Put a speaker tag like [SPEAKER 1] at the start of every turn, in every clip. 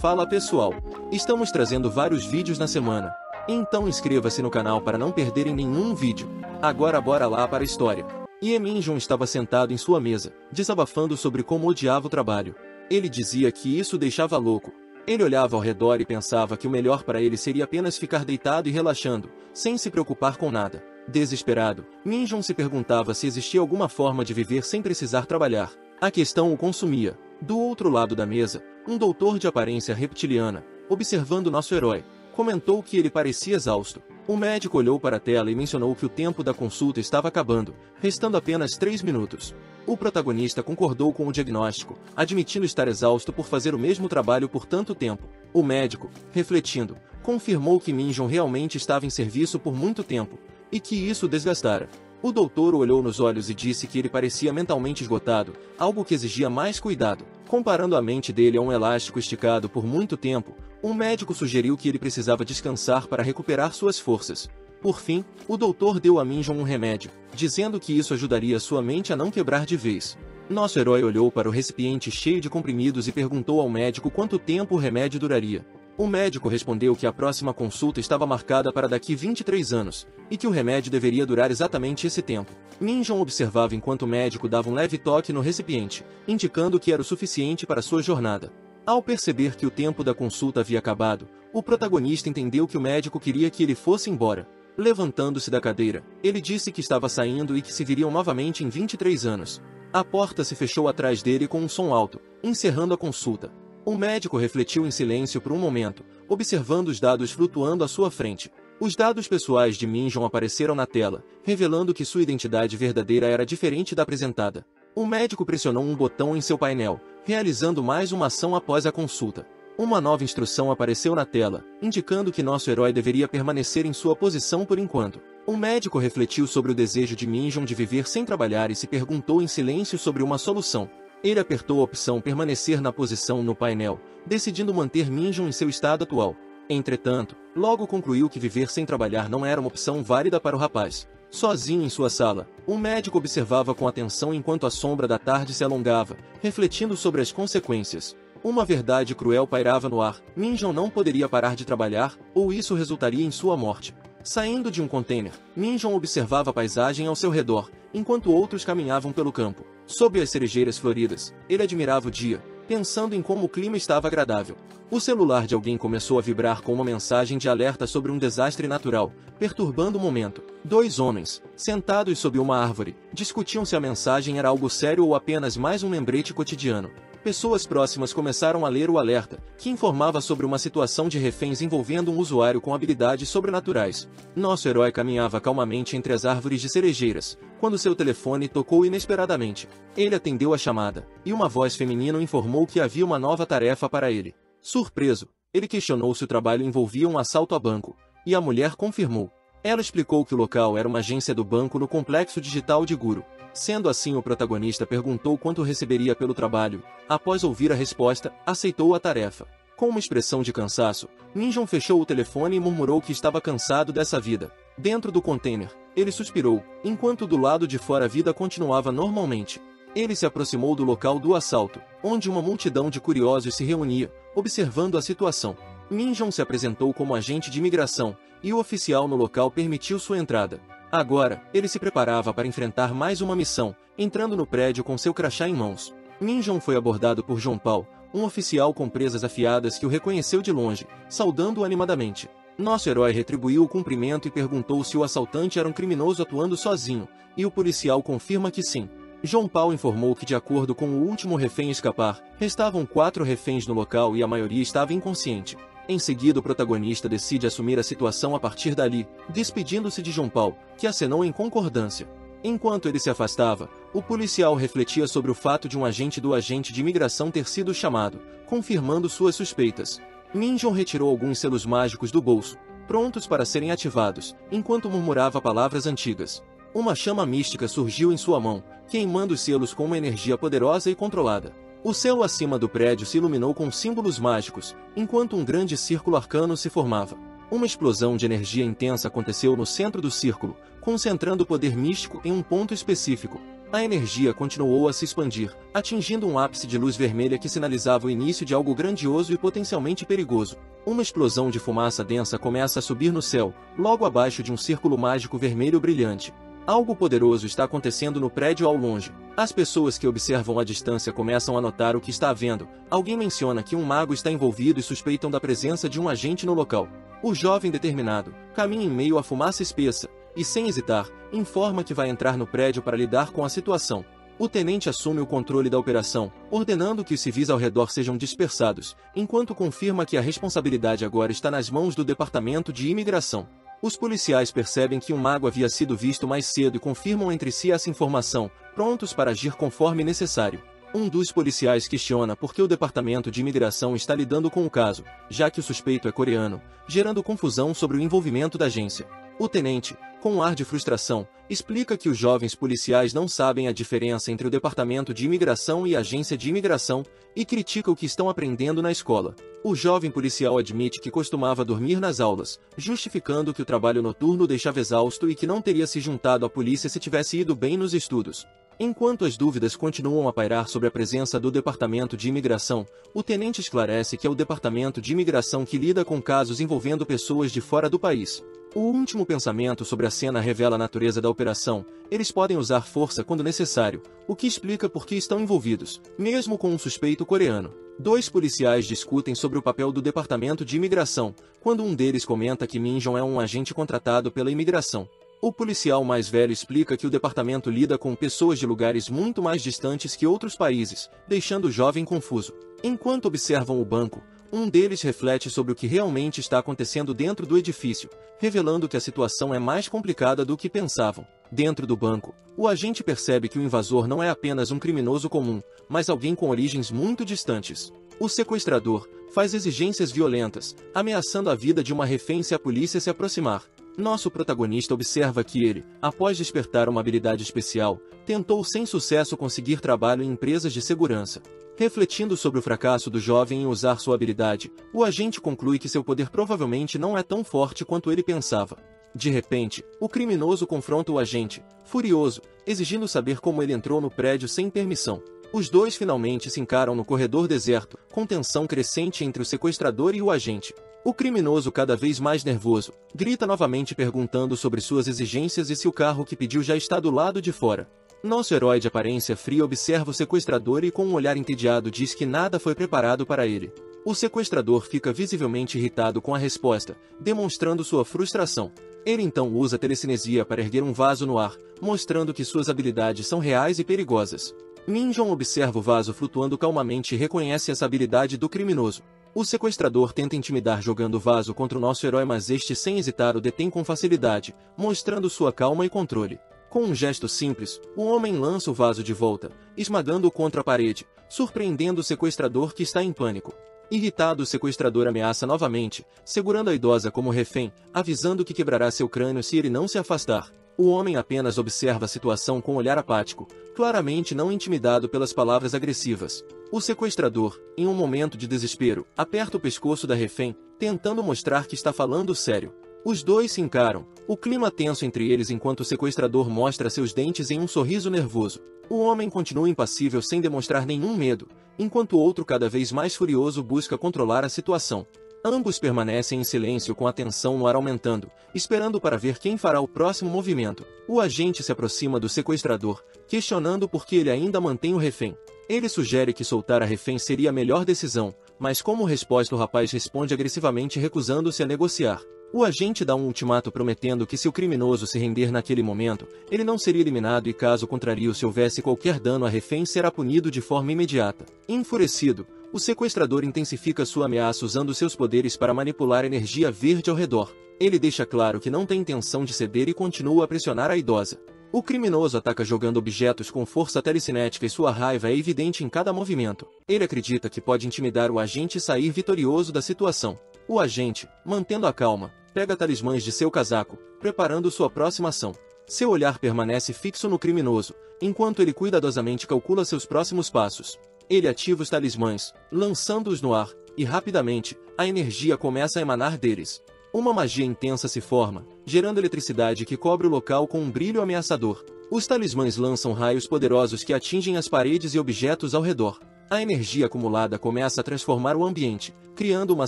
[SPEAKER 1] Fala pessoal, estamos trazendo vários vídeos na semana. Então inscreva-se no canal para não perderem nenhum vídeo. Agora bora lá para a história. Lee Min-jong estava sentado em sua mesa, desabafando sobre como odiava o trabalho. Ele dizia que isso o deixava louco. Ele olhava ao redor e pensava que o melhor para ele seria apenas ficar deitado e relaxando, sem se preocupar com nada. Desesperado, Min-jong se perguntava se existia alguma forma de viver sem precisar trabalhar. A questão o consumia. Do outro lado da mesa, um doutor de aparência reptiliana, observando nosso herói, comentou que ele parecia exausto. O médico olhou para a tela e mencionou que o tempo da consulta estava acabando, restando apenas 3 minutos. O protagonista concordou com o diagnóstico, admitindo estar exausto por fazer o mesmo trabalho por tanto tempo. O médico, refletindo, confirmou que Min-jong realmente estava em serviço por muito tempo, e que isso o desgastara. O doutor o olhou nos olhos e disse que ele parecia mentalmente esgotado, algo que exigia mais cuidado. Comparando a mente dele a um elástico esticado por muito tempo, um médico sugeriu que ele precisava descansar para recuperar suas forças. Por fim, o doutor deu a Min-jong um remédio, dizendo que isso ajudaria sua mente a não quebrar de vez. Nosso herói olhou para o recipiente cheio de comprimidos e perguntou ao médico quanto tempo o remédio duraria. O médico respondeu que a próxima consulta estava marcada para daqui 23 anos, e que o remédio deveria durar exatamente esse tempo. Min-jong observava enquanto o médico dava um leve toque no recipiente, indicando que era o suficiente para sua jornada. Ao perceber que o tempo da consulta havia acabado, o protagonista entendeu que o médico queria que ele fosse embora. Levantando-se da cadeira, ele disse que estava saindo e que se viriam novamente em 23 anos. A porta se fechou atrás dele com um som alto, encerrando a consulta. O médico refletiu em silêncio por um momento, observando os dados flutuando à sua frente. Os dados pessoais de Min-jong apareceram na tela, revelando que sua identidade verdadeira era diferente da apresentada. O médico pressionou um botão em seu painel, realizando mais uma ação após a consulta. Uma nova instrução apareceu na tela, indicando que nosso herói deveria permanecer em sua posição por enquanto. O médico refletiu sobre o desejo de Min-jong de viver sem trabalhar e se perguntou em silêncio sobre uma solução. Ele apertou a opção permanecer na posição no painel, decidindo manter Min-jong em seu estado atual. Entretanto, logo concluiu que viver sem trabalhar não era uma opção válida para o rapaz. Sozinho em sua sala, o médico observava com atenção enquanto a sombra da tarde se alongava, refletindo sobre as consequências. Uma verdade cruel pairava no ar: Min-jong não poderia parar de trabalhar, ou isso resultaria em sua morte. Saindo de um container, Min-jong observava a paisagem ao seu redor, enquanto outros caminhavam pelo campo. Sob as cerejeiras floridas, ele admirava o dia, pensando em como o clima estava agradável. O celular de alguém começou a vibrar com uma mensagem de alerta sobre um desastre natural, perturbando o momento. 2 homens, sentados sob uma árvore, discutiam se a mensagem era algo sério ou apenas mais um lembrete cotidiano. Pessoas próximas começaram a ler o alerta, que informava sobre uma situação de reféns envolvendo um usuário com habilidades sobrenaturais. Nosso herói caminhava calmamente entre as árvores de cerejeiras, quando seu telefone tocou inesperadamente. Ele atendeu a chamada, e uma voz feminina informou que havia uma nova tarefa para ele. Surpreso, ele questionou se o trabalho envolvia um assalto a banco, e a mulher confirmou. Ela explicou que o local era uma agência do banco no complexo digital de Guru. Sendo assim, o protagonista perguntou quanto receberia pelo trabalho. Após ouvir a resposta, aceitou a tarefa. Com uma expressão de cansaço, Min-jong fechou o telefone e murmurou que estava cansado dessa vida. Dentro do container, ele suspirou, enquanto do lado de fora a vida continuava normalmente. Ele se aproximou do local do assalto, onde uma multidão de curiosos se reunia, observando a situação. Min-jong se apresentou como agente de imigração, e o oficial no local permitiu sua entrada. Agora, ele se preparava para enfrentar mais uma missão, entrando no prédio com seu crachá em mãos. Min-jong foi abordado por Jonpal, um oficial com presas afiadas que o reconheceu de longe, saudando-o animadamente. Nosso herói retribuiu o cumprimento e perguntou se o assaltante era um criminoso atuando sozinho, e o policial confirma que sim. Jonpal informou que, de acordo com o último refém a escapar, restavam 4 reféns no local e a maioria estava inconsciente. Em seguida, o protagonista decide assumir a situação a partir dali, despedindo-se de Jonpal, que acenou em concordância. Enquanto ele se afastava, o policial refletia sobre o fato de um agente do agente de imigração ter sido chamado, confirmando suas suspeitas. Min-jong retirou alguns selos mágicos do bolso, prontos para serem ativados, enquanto murmurava palavras antigas. Uma chama mística surgiu em sua mão, queimando os selos com uma energia poderosa e controlada. O céu acima do prédio se iluminou com símbolos mágicos, enquanto um grande círculo arcano se formava. Uma explosão de energia intensa aconteceu no centro do círculo, concentrando o poder místico em um ponto específico. A energia continuou a se expandir, atingindo um ápice de luz vermelha que sinalizava o início de algo grandioso e potencialmente perigoso. Uma explosão de fumaça densa começa a subir no céu, logo abaixo de um círculo mágico vermelho brilhante. Algo poderoso está acontecendo no prédio ao longe. As pessoas que observam à distância começam a notar o que está havendo. Alguém menciona que um mago está envolvido e suspeitam da presença de um agente no local. O jovem determinado caminha em meio à fumaça espessa e, sem hesitar, informa que vai entrar no prédio para lidar com a situação. O tenente assume o controle da operação, ordenando que os civis ao redor sejam dispersados, enquanto confirma que a responsabilidade agora está nas mãos do Departamento de Imigração. Os policiais percebem que um mago havia sido visto mais cedo e confirmam entre si essa informação, prontos para agir conforme necessário. Um dos policiais questiona por que o Departamento de Imigração está lidando com o caso, já que o suspeito é coreano, gerando confusão sobre o envolvimento da agência. O tenente, com um ar de frustração, explica que os jovens policiais não sabem a diferença entre o Departamento de Imigração e a Agência de Imigração, e critica o que estão aprendendo na escola. O jovem policial admite que costumava dormir nas aulas, justificando que o trabalho noturno o deixava exausto e que não teria se juntado à polícia se tivesse ido bem nos estudos. Enquanto as dúvidas continuam a pairar sobre a presença do Departamento de Imigração, o tenente esclarece que é o Departamento de Imigração que lida com casos envolvendo pessoas de fora do país. O último pensamento sobre a cena revela a natureza da operação. Eles podem usar força quando necessário, o que explica por que estão envolvidos, mesmo com um suspeito coreano. Dois policiais discutem sobre o papel do Departamento de Imigração, quando um deles comenta que Minjon é um agente contratado pela imigração. O policial mais velho explica que o departamento lida com pessoas de lugares muito mais distantes que outros países, deixando o jovem confuso. Enquanto observam o banco, um deles reflete sobre o que realmente está acontecendo dentro do edifício, revelando que a situação é mais complicada do que pensavam. Dentro do banco, o agente percebe que o invasor não é apenas um criminoso comum, mas alguém com origens muito distantes. O sequestrador faz exigências violentas, ameaçando a vida de uma refém se a polícia se aproximar. Nosso protagonista observa que ele, após despertar uma habilidade especial, tentou sem sucesso conseguir trabalho em empresas de segurança. Refletindo sobre o fracasso do jovem em usar sua habilidade, o agente conclui que seu poder provavelmente não é tão forte quanto ele pensava. De repente, o criminoso confronta o agente, furioso, exigindo saber como ele entrou no prédio sem permissão. Os dois finalmente se encaram no corredor deserto, com tensão crescente entre o sequestrador e o agente. O criminoso, cada vez mais nervoso, grita novamente perguntando sobre suas exigências e se o carro que pediu já está do lado de fora. Nosso herói de aparência fria observa o sequestrador e com um olhar entediado diz que nada foi preparado para ele. O sequestrador fica visivelmente irritado com a resposta, demonstrando sua frustração. Ele então usa telecinesia para erguer um vaso no ar, mostrando que suas habilidades são reais e perigosas. Minjon observa o vaso flutuando calmamente e reconhece essa habilidade do criminoso. O sequestrador tenta intimidar jogando o vaso contra o nosso herói, mas este sem hesitar o detém com facilidade, mostrando sua calma e controle. Com um gesto simples, o homem lança o vaso de volta, esmagando-o contra a parede, surpreendendo o sequestrador que está em pânico. Irritado, o sequestrador ameaça novamente, segurando a idosa como refém, avisando que quebrará seu crânio se ele não se afastar. O homem apenas observa a situação com um olhar apático, claramente não intimidado pelas palavras agressivas. O sequestrador, em um momento de desespero, aperta o pescoço da refém, tentando mostrar que está falando sério. Os dois se encaram, o clima tenso entre eles enquanto o sequestrador mostra seus dentes em um sorriso nervoso. O homem continua impassível sem demonstrar nenhum medo, enquanto o outro, cada vez mais furioso, busca controlar a situação. Ambos permanecem em silêncio com a tensão no ar aumentando, esperando para ver quem fará o próximo movimento. O agente se aproxima do sequestrador, questionando por que ele ainda mantém o refém. Ele sugere que soltar a refém seria a melhor decisão, mas como resposta o rapaz responde agressivamente recusando-se a negociar. O agente dá um ultimato prometendo que se o criminoso se render naquele momento, ele não seria eliminado e caso contrário, se houvesse qualquer dano à refém, será punido de forma imediata. Enfurecido, o sequestrador intensifica sua ameaça usando seus poderes para manipular energia verde ao redor. Ele deixa claro que não tem intenção de ceder e continua a pressionar a idosa. O criminoso ataca jogando objetos com força telecinética e sua raiva é evidente em cada movimento. Ele acredita que pode intimidar o agente e sair vitorioso da situação. O agente, mantendo a calma, pega talismãs de seu casaco, preparando sua próxima ação. Seu olhar permanece fixo no criminoso, enquanto ele cuidadosamente calcula seus próximos passos. Ele ativa os talismãs, lançando-os no ar, e rapidamente, a energia começa a emanar deles. Uma magia intensa se forma, gerando eletricidade que cobre o local com um brilho ameaçador. Os talismãs lançam raios poderosos que atingem as paredes e objetos ao redor. A energia acumulada começa a transformar o ambiente, criando uma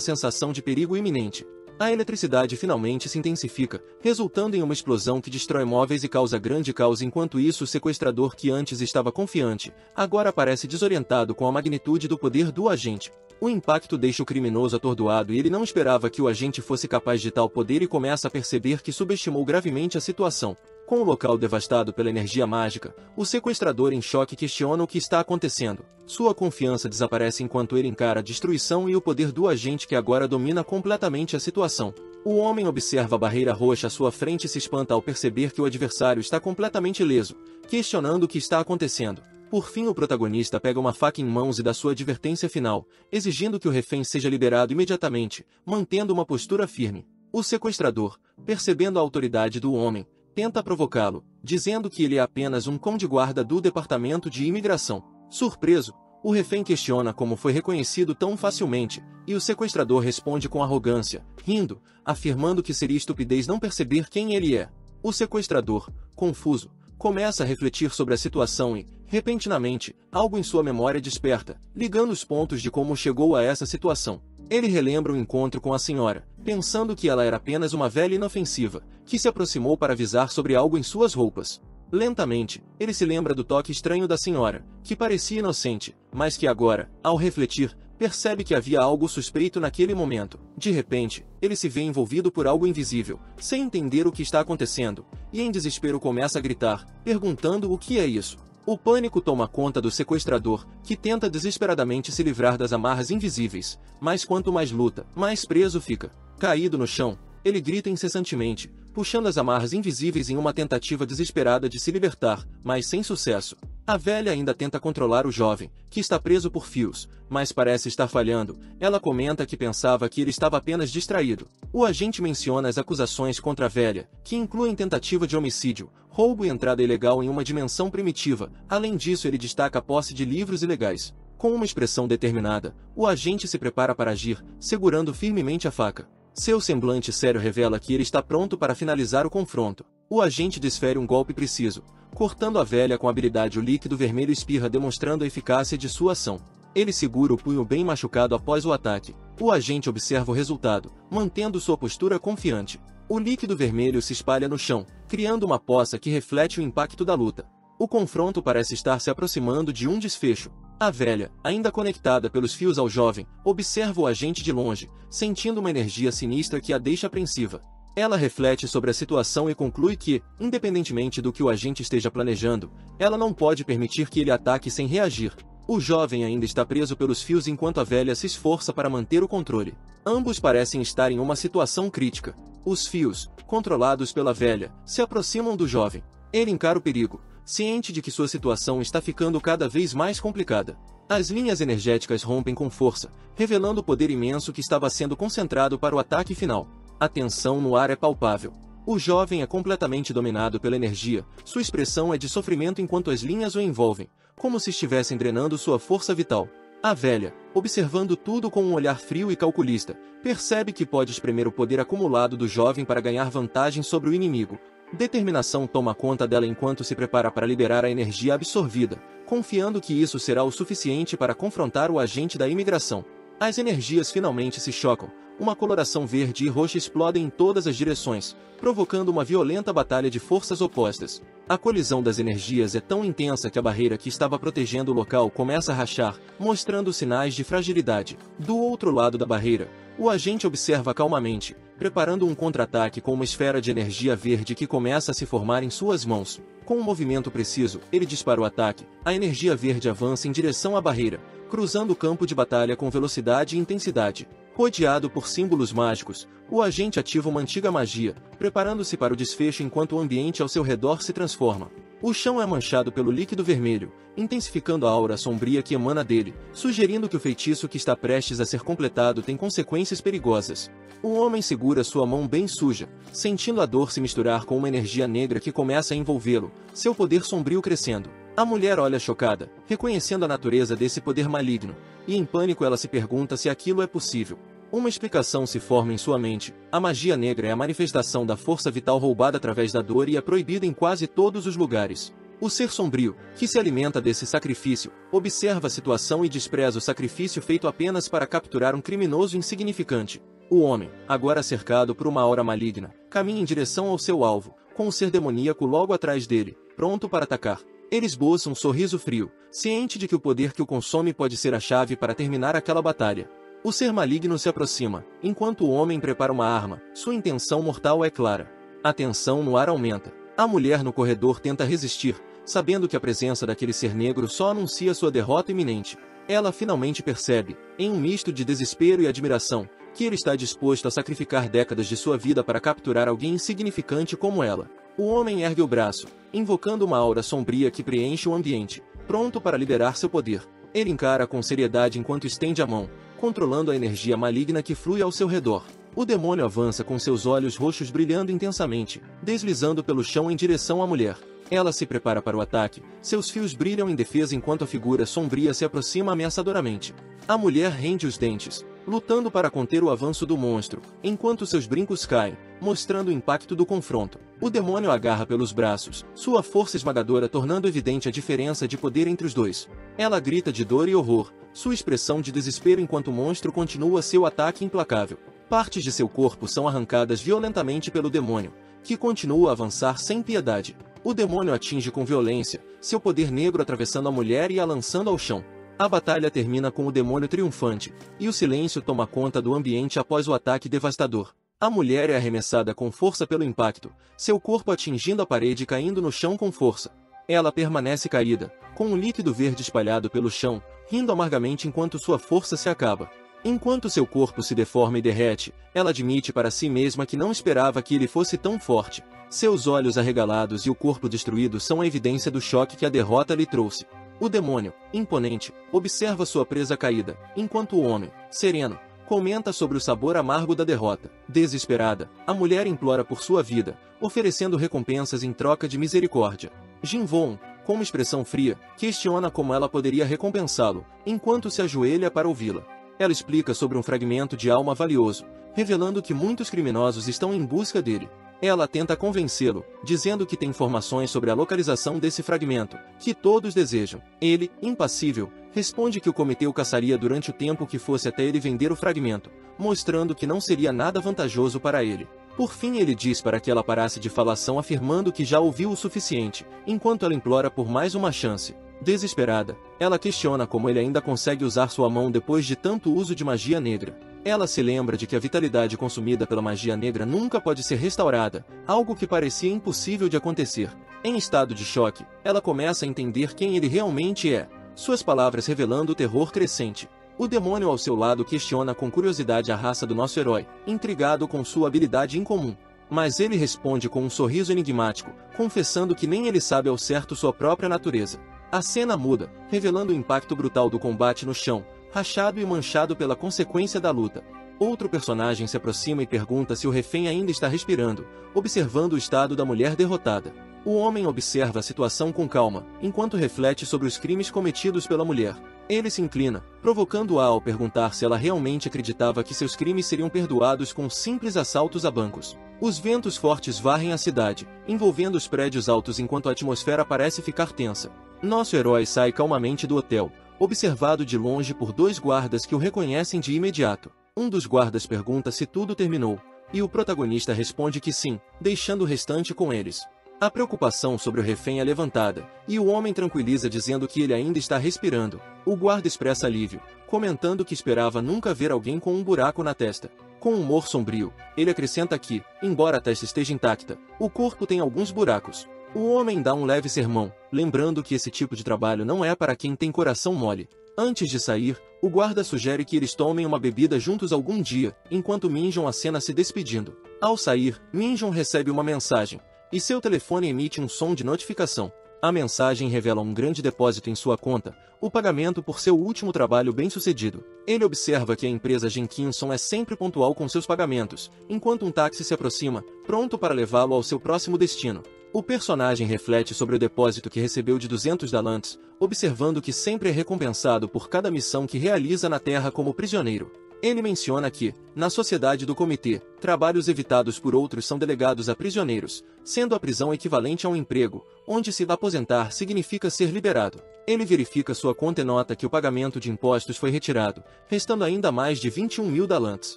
[SPEAKER 1] sensação de perigo iminente. A eletricidade finalmente se intensifica, resultando em uma explosão que destrói móveis e causa grande caos. Enquanto isso, o sequestrador, que antes estava confiante, agora parece desorientado com a magnitude do poder do agente. O impacto deixa o criminoso atordoado e ele não esperava que o agente fosse capaz de tal poder e começa a perceber que subestimou gravemente a situação. Com o local devastado pela energia mágica, o sequestrador em choque questiona o que está acontecendo. Sua confiança desaparece enquanto ele encara a destruição e o poder do agente, que agora domina completamente a situação. O homem observa a barreira roxa à sua frente e se espanta ao perceber que o adversário está completamente ileso, questionando o que está acontecendo. Por fim, o protagonista pega uma faca em mãos e dá sua advertência final, exigindo que o refém seja liberado imediatamente, mantendo uma postura firme. O sequestrador, percebendo a autoridade do homem, tenta provocá-lo, dizendo que ele é apenas um cão de guarda do Departamento de Imigração. Surpreso, o refém questiona como foi reconhecido tão facilmente, e o sequestrador responde com arrogância, rindo, afirmando que seria estupidez não perceber quem ele é. O sequestrador, confuso, começa a refletir sobre a situação e, repentinamente, algo em sua memória desperta, ligando os pontos de como chegou a essa situação. Ele relembra o encontro com a senhora, pensando que ela era apenas uma velha inofensiva, que se aproximou para avisar sobre algo em suas roupas. Lentamente, ele se lembra do toque estranho da senhora, que parecia inocente, mas que agora, ao refletir, percebe que havia algo suspeito naquele momento. De repente, ele se vê envolvido por algo invisível, sem entender o que está acontecendo, e em desespero começa a gritar, perguntando o que é isso. O pânico toma conta do sequestrador, que tenta desesperadamente se livrar das amarras invisíveis, mas quanto mais luta, mais preso fica. Caído no chão, ele grita incessantemente, puxando as amarras invisíveis em uma tentativa desesperada de se libertar, mas sem sucesso. A velha ainda tenta controlar o jovem, que está preso por fios, mas parece estar falhando. Ela comenta que pensava que ele estava apenas distraído. O agente menciona as acusações contra a velha, que incluem tentativa de homicídio, roubo e entrada ilegal em uma dimensão primitiva. Além disso, ele destaca a posse de livros ilegais. Com uma expressão determinada, o agente se prepara para agir, segurando firmemente a faca. Seu semblante sério revela que ele está pronto para finalizar o confronto. O agente desfere um golpe preciso, cortando a velha com habilidade. O líquido vermelho espirra, demonstrando a eficácia de sua ação. Ele segura o punho bem machucado após o ataque. O agente observa o resultado, mantendo sua postura confiante. O líquido vermelho se espalha no chão, criando uma poça que reflete o impacto da luta. O confronto parece estar se aproximando de um desfecho. A velha, ainda conectada pelos fios ao jovem, observa o agente de longe, sentindo uma energia sinistra que a deixa apreensiva. Ela reflete sobre a situação e conclui que, independentemente do que o agente esteja planejando, ela não pode permitir que ele ataque sem reagir. O jovem ainda está preso pelos fios enquanto a velha se esforça para manter o controle. Ambos parecem estar em uma situação crítica. Os fios, controlados pela velha, se aproximam do jovem. Ele encara o perigo, ciente de que sua situação está ficando cada vez mais complicada. As linhas energéticas rompem com força, revelando o poder imenso que estava sendo concentrado para o ataque final. A tensão no ar é palpável. O jovem é completamente dominado pela energia, sua expressão é de sofrimento enquanto as linhas o envolvem, como se estivessem drenando sua força vital. A velha, observando tudo com um olhar frio e calculista, percebe que pode espremer o poder acumulado do jovem para ganhar vantagem sobre o inimigo. Determinação toma conta dela enquanto se prepara para liberar a energia absorvida, confiando que isso será o suficiente para confrontar o agente da imigração. As energias finalmente se chocam, uma coloração verde e roxa explodem em todas as direções, provocando uma violenta batalha de forças opostas. A colisão das energias é tão intensa que a barreira que estava protegendo o local começa a rachar, mostrando sinais de fragilidade. Do outro lado da barreira, o agente observa calmamente, preparando um contra-ataque com uma esfera de energia verde que começa a se formar em suas mãos. Com um movimento preciso, ele dispara o ataque. A energia verde avança em direção à barreira, cruzando o campo de batalha com velocidade e intensidade. Rodeado por símbolos mágicos, o agente ativa uma antiga magia, preparando-se para o desfecho enquanto o ambiente ao seu redor se transforma. O chão é manchado pelo líquido vermelho, intensificando a aura sombria que emana dele, sugerindo que o feitiço que está prestes a ser completado tem consequências perigosas. O homem segura sua mão bem suja, sentindo a dor se misturar com uma energia negra que começa a envolvê-lo, seu poder sombrio crescendo. A mulher olha chocada, reconhecendo a natureza desse poder maligno, e em pânico ela se pergunta se aquilo é possível. Uma explicação se forma em sua mente: a magia negra é a manifestação da força vital roubada através da dor e é proibida em quase todos os lugares. O ser sombrio, que se alimenta desse sacrifício, observa a situação e despreza o sacrifício feito apenas para capturar um criminoso insignificante. O homem, agora cercado por uma aura maligna, caminha em direção ao seu alvo, com o ser demoníaco logo atrás dele, pronto para atacar. Ele esboça um sorriso frio, ciente de que o poder que o consome pode ser a chave para terminar aquela batalha. O ser maligno se aproxima, enquanto o homem prepara uma arma, sua intenção mortal é clara. A tensão no ar aumenta. A mulher no corredor tenta resistir, sabendo que a presença daquele ser negro só anuncia sua derrota iminente. Ela finalmente percebe, em um misto de desespero e admiração, que ele está disposto a sacrificar décadas de sua vida para capturar alguém insignificante como ela. O homem ergue o braço, invocando uma aura sombria que preenche o ambiente, pronto para liberar seu poder. Ele encara com seriedade enquanto estende a mão, controlando a energia maligna que flui ao seu redor. O demônio avança com seus olhos roxos brilhando intensamente, deslizando pelo chão em direção à mulher. Ela se prepara para o ataque, seus fios brilham em defesa enquanto a figura sombria se aproxima ameaçadoramente. A mulher rende os dentes, lutando para conter o avanço do monstro, enquanto seus brincos caem, mostrando o impacto do confronto. O demônio agarra pelos braços, sua força esmagadora tornando evidente a diferença de poder entre os dois. Ela grita de dor e horror, sua expressão de desespero enquanto o monstro continua seu ataque implacável. Partes de seu corpo são arrancadas violentamente pelo demônio, que continua a avançar sem piedade. O demônio atinge com violência, seu poder negro atravessando a mulher e a lançando ao chão. A batalha termina com o demônio triunfante, e o silêncio toma conta do ambiente após o ataque devastador. A mulher é arremessada com força pelo impacto, seu corpo atingindo a parede e caindo no chão com força. Ela permanece caída, com um líquido verde espalhado pelo chão, rindo amargamente enquanto sua força se acaba. Enquanto seu corpo se deforma e derrete, ela admite para si mesma que não esperava que ele fosse tão forte. Seus olhos arregalados e o corpo destruído são a evidência do choque que a derrota lhe trouxe. O demônio, imponente, observa sua presa caída, enquanto o homem, sereno, comenta sobre o sabor amargo da derrota. Desesperada, a mulher implora por sua vida, oferecendo recompensas em troca de misericórdia. Jinvon, com uma expressão fria, questiona como ela poderia recompensá-lo, enquanto se ajoelha para ouvi-la. Ela explica sobre um fragmento de alma valioso, revelando que muitos criminosos estão em busca dele. Ela tenta convencê-lo, dizendo que tem informações sobre a localização desse fragmento, que todos desejam. Ele, impassível, responde que o comitê o caçaria durante o tempo que fosse até ele vender o fragmento, mostrando que não seria nada vantajoso para ele. Por fim ele diz para que ela parasse de falação afirmando que já ouviu o suficiente, enquanto ela implora por mais uma chance. Desesperada, ela questiona como ele ainda consegue usar sua mão depois de tanto uso de magia negra. Ela se lembra de que a vitalidade consumida pela magia negra nunca pode ser restaurada, algo que parecia impossível de acontecer. Em estado de choque, ela começa a entender quem ele realmente é, suas palavras revelando o terror crescente. O demônio ao seu lado questiona com curiosidade a raça do nosso herói, intrigado com sua habilidade incomum. Mas ele responde com um sorriso enigmático, confessando que nem ele sabe ao certo sua própria natureza. A cena muda, revelando o impacto brutal do combate no chão, rachado e manchado pela consequência da luta. Outro personagem se aproxima e pergunta se o refém ainda está respirando, observando o estado da mulher derrotada. O homem observa a situação com calma, enquanto reflete sobre os crimes cometidos pela mulher. Ele se inclina, provocando-a ao perguntar se ela realmente acreditava que seus crimes seriam perdoados com simples assaltos a bancos. Os ventos fortes varrem a cidade, envolvendo os prédios altos enquanto a atmosfera parece ficar tensa. Nosso herói sai calmamente do hotel, observado de longe por dois guardas que o reconhecem de imediato. Um dos guardas pergunta se tudo terminou, e o protagonista responde que sim, deixando o restante com eles. A preocupação sobre o refém é levantada, e o homem tranquiliza dizendo que ele ainda está respirando. O guarda expressa alívio, comentando que esperava nunca ver alguém com um buraco na testa. Com um humor sombrio, ele acrescenta que, embora a testa esteja intacta, o corpo tem alguns buracos. O homem dá um leve sermão, lembrando que esse tipo de trabalho não é para quem tem coração mole. Antes de sair, o guarda sugere que eles tomem uma bebida juntos algum dia, enquanto Minjon acena se despedindo. Ao sair, Minjon recebe uma mensagem, e seu telefone emite um som de notificação. A mensagem revela um grande depósito em sua conta, o pagamento por seu último trabalho bem-sucedido. Ele observa que a empresa Jenkinson é sempre pontual com seus pagamentos, enquanto um táxi se aproxima, pronto para levá-lo ao seu próximo destino. O personagem reflete sobre o depósito que recebeu de 200 talentos, observando que sempre é recompensado por cada missão que realiza na Terra como prisioneiro. Ele menciona que, na sociedade do comitê, trabalhos evitados por outros são delegados a prisioneiros, sendo a prisão equivalente a um emprego, onde se aposentar significa ser liberado. Ele verifica sua conta e nota que o pagamento de impostos foi retirado, restando ainda mais de 21 mil dalants.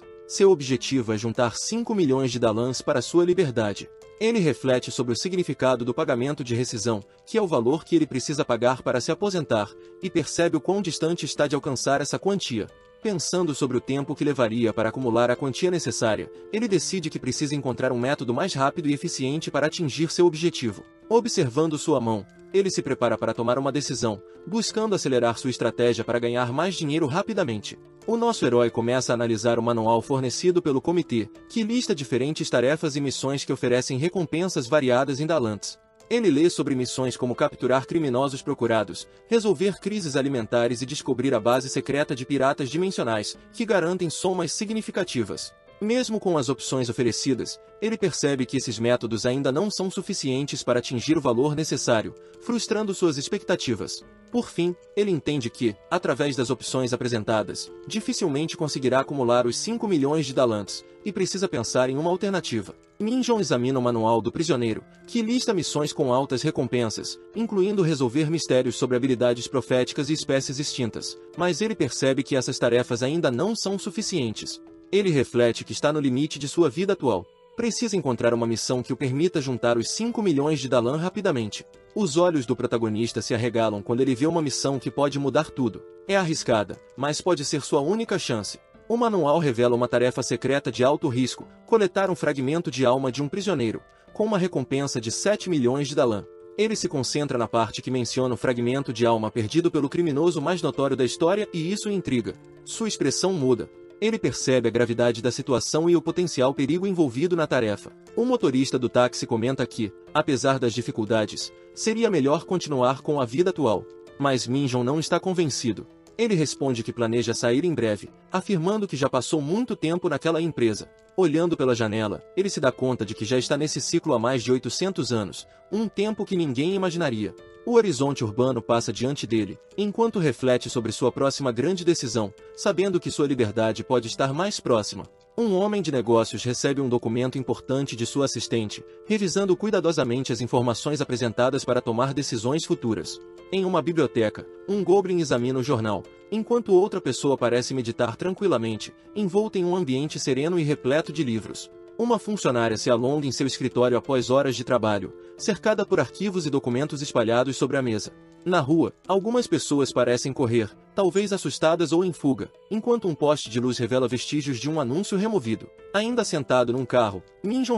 [SPEAKER 1] Seu objetivo é juntar 5 milhões de dalants para sua liberdade. Ele reflete sobre o significado do pagamento de rescisão, que é o valor que ele precisa pagar para se aposentar, e percebe o quão distante está de alcançar essa quantia. Pensando sobre o tempo que levaria para acumular a quantia necessária, ele decide que precisa encontrar um método mais rápido e eficiente para atingir seu objetivo. Observando sua mão, ele se prepara para tomar uma decisão, buscando acelerar sua estratégia para ganhar mais dinheiro rapidamente. O nosso herói começa a analisar o manual fornecido pelo comitê, que lista diferentes tarefas e missões que oferecem recompensas variadas em dalants. Ele lê sobre missões como capturar criminosos procurados, resolver crises alimentares e descobrir a base secreta de piratas dimensionais, que garantem somas significativas. Mesmo com as opções oferecidas, ele percebe que esses métodos ainda não são suficientes para atingir o valor necessário, frustrando suas expectativas. Por fim, ele entende que, através das opções apresentadas, dificilmente conseguirá acumular os 5 milhões de dalants, e precisa pensar em uma alternativa. Minjon examina o manual do prisioneiro, que lista missões com altas recompensas, incluindo resolver mistérios sobre habilidades proféticas e espécies extintas, mas ele percebe que essas tarefas ainda não são suficientes. Ele reflete que está no limite de sua vida atual. Precisa encontrar uma missão que o permita juntar os 5 milhões de dalan rapidamente. Os olhos do protagonista se arregalam quando ele vê uma missão que pode mudar tudo. É arriscada, mas pode ser sua única chance. O manual revela uma tarefa secreta de alto risco, coletar um fragmento de alma de um prisioneiro, com uma recompensa de 7 milhões de dalan. Ele se concentra na parte que menciona o fragmento de alma perdido pelo criminoso mais notório da história e isso o intriga. Sua expressão muda. Ele percebe a gravidade da situação e o potencial perigo envolvido na tarefa. O motorista do táxi comenta que, apesar das dificuldades, seria melhor continuar com a vida atual. Mas Minjon não está convencido. Ele responde que planeja sair em breve, afirmando que já passou muito tempo naquela empresa. Olhando pela janela, ele se dá conta de que já está nesse ciclo há mais de 800 anos, um tempo que ninguém imaginaria. O horizonte urbano passa diante dele, enquanto reflete sobre sua próxima grande decisão, sabendo que sua liberdade pode estar mais próxima. Um homem de negócios recebe um documento importante de sua assistente, revisando cuidadosamente as informações apresentadas para tomar decisões futuras. Em uma biblioteca, um goblin examina o jornal, enquanto outra pessoa parece meditar tranquilamente, envolta em um ambiente sereno e repleto de livros. Uma funcionária se alonga em seu escritório após horas de trabalho, cercada por arquivos e documentos espalhados sobre a mesa. Na rua, algumas pessoas parecem correr, talvez assustadas ou em fuga, enquanto um poste de luz revela vestígios de um anúncio removido. Ainda sentado num carro,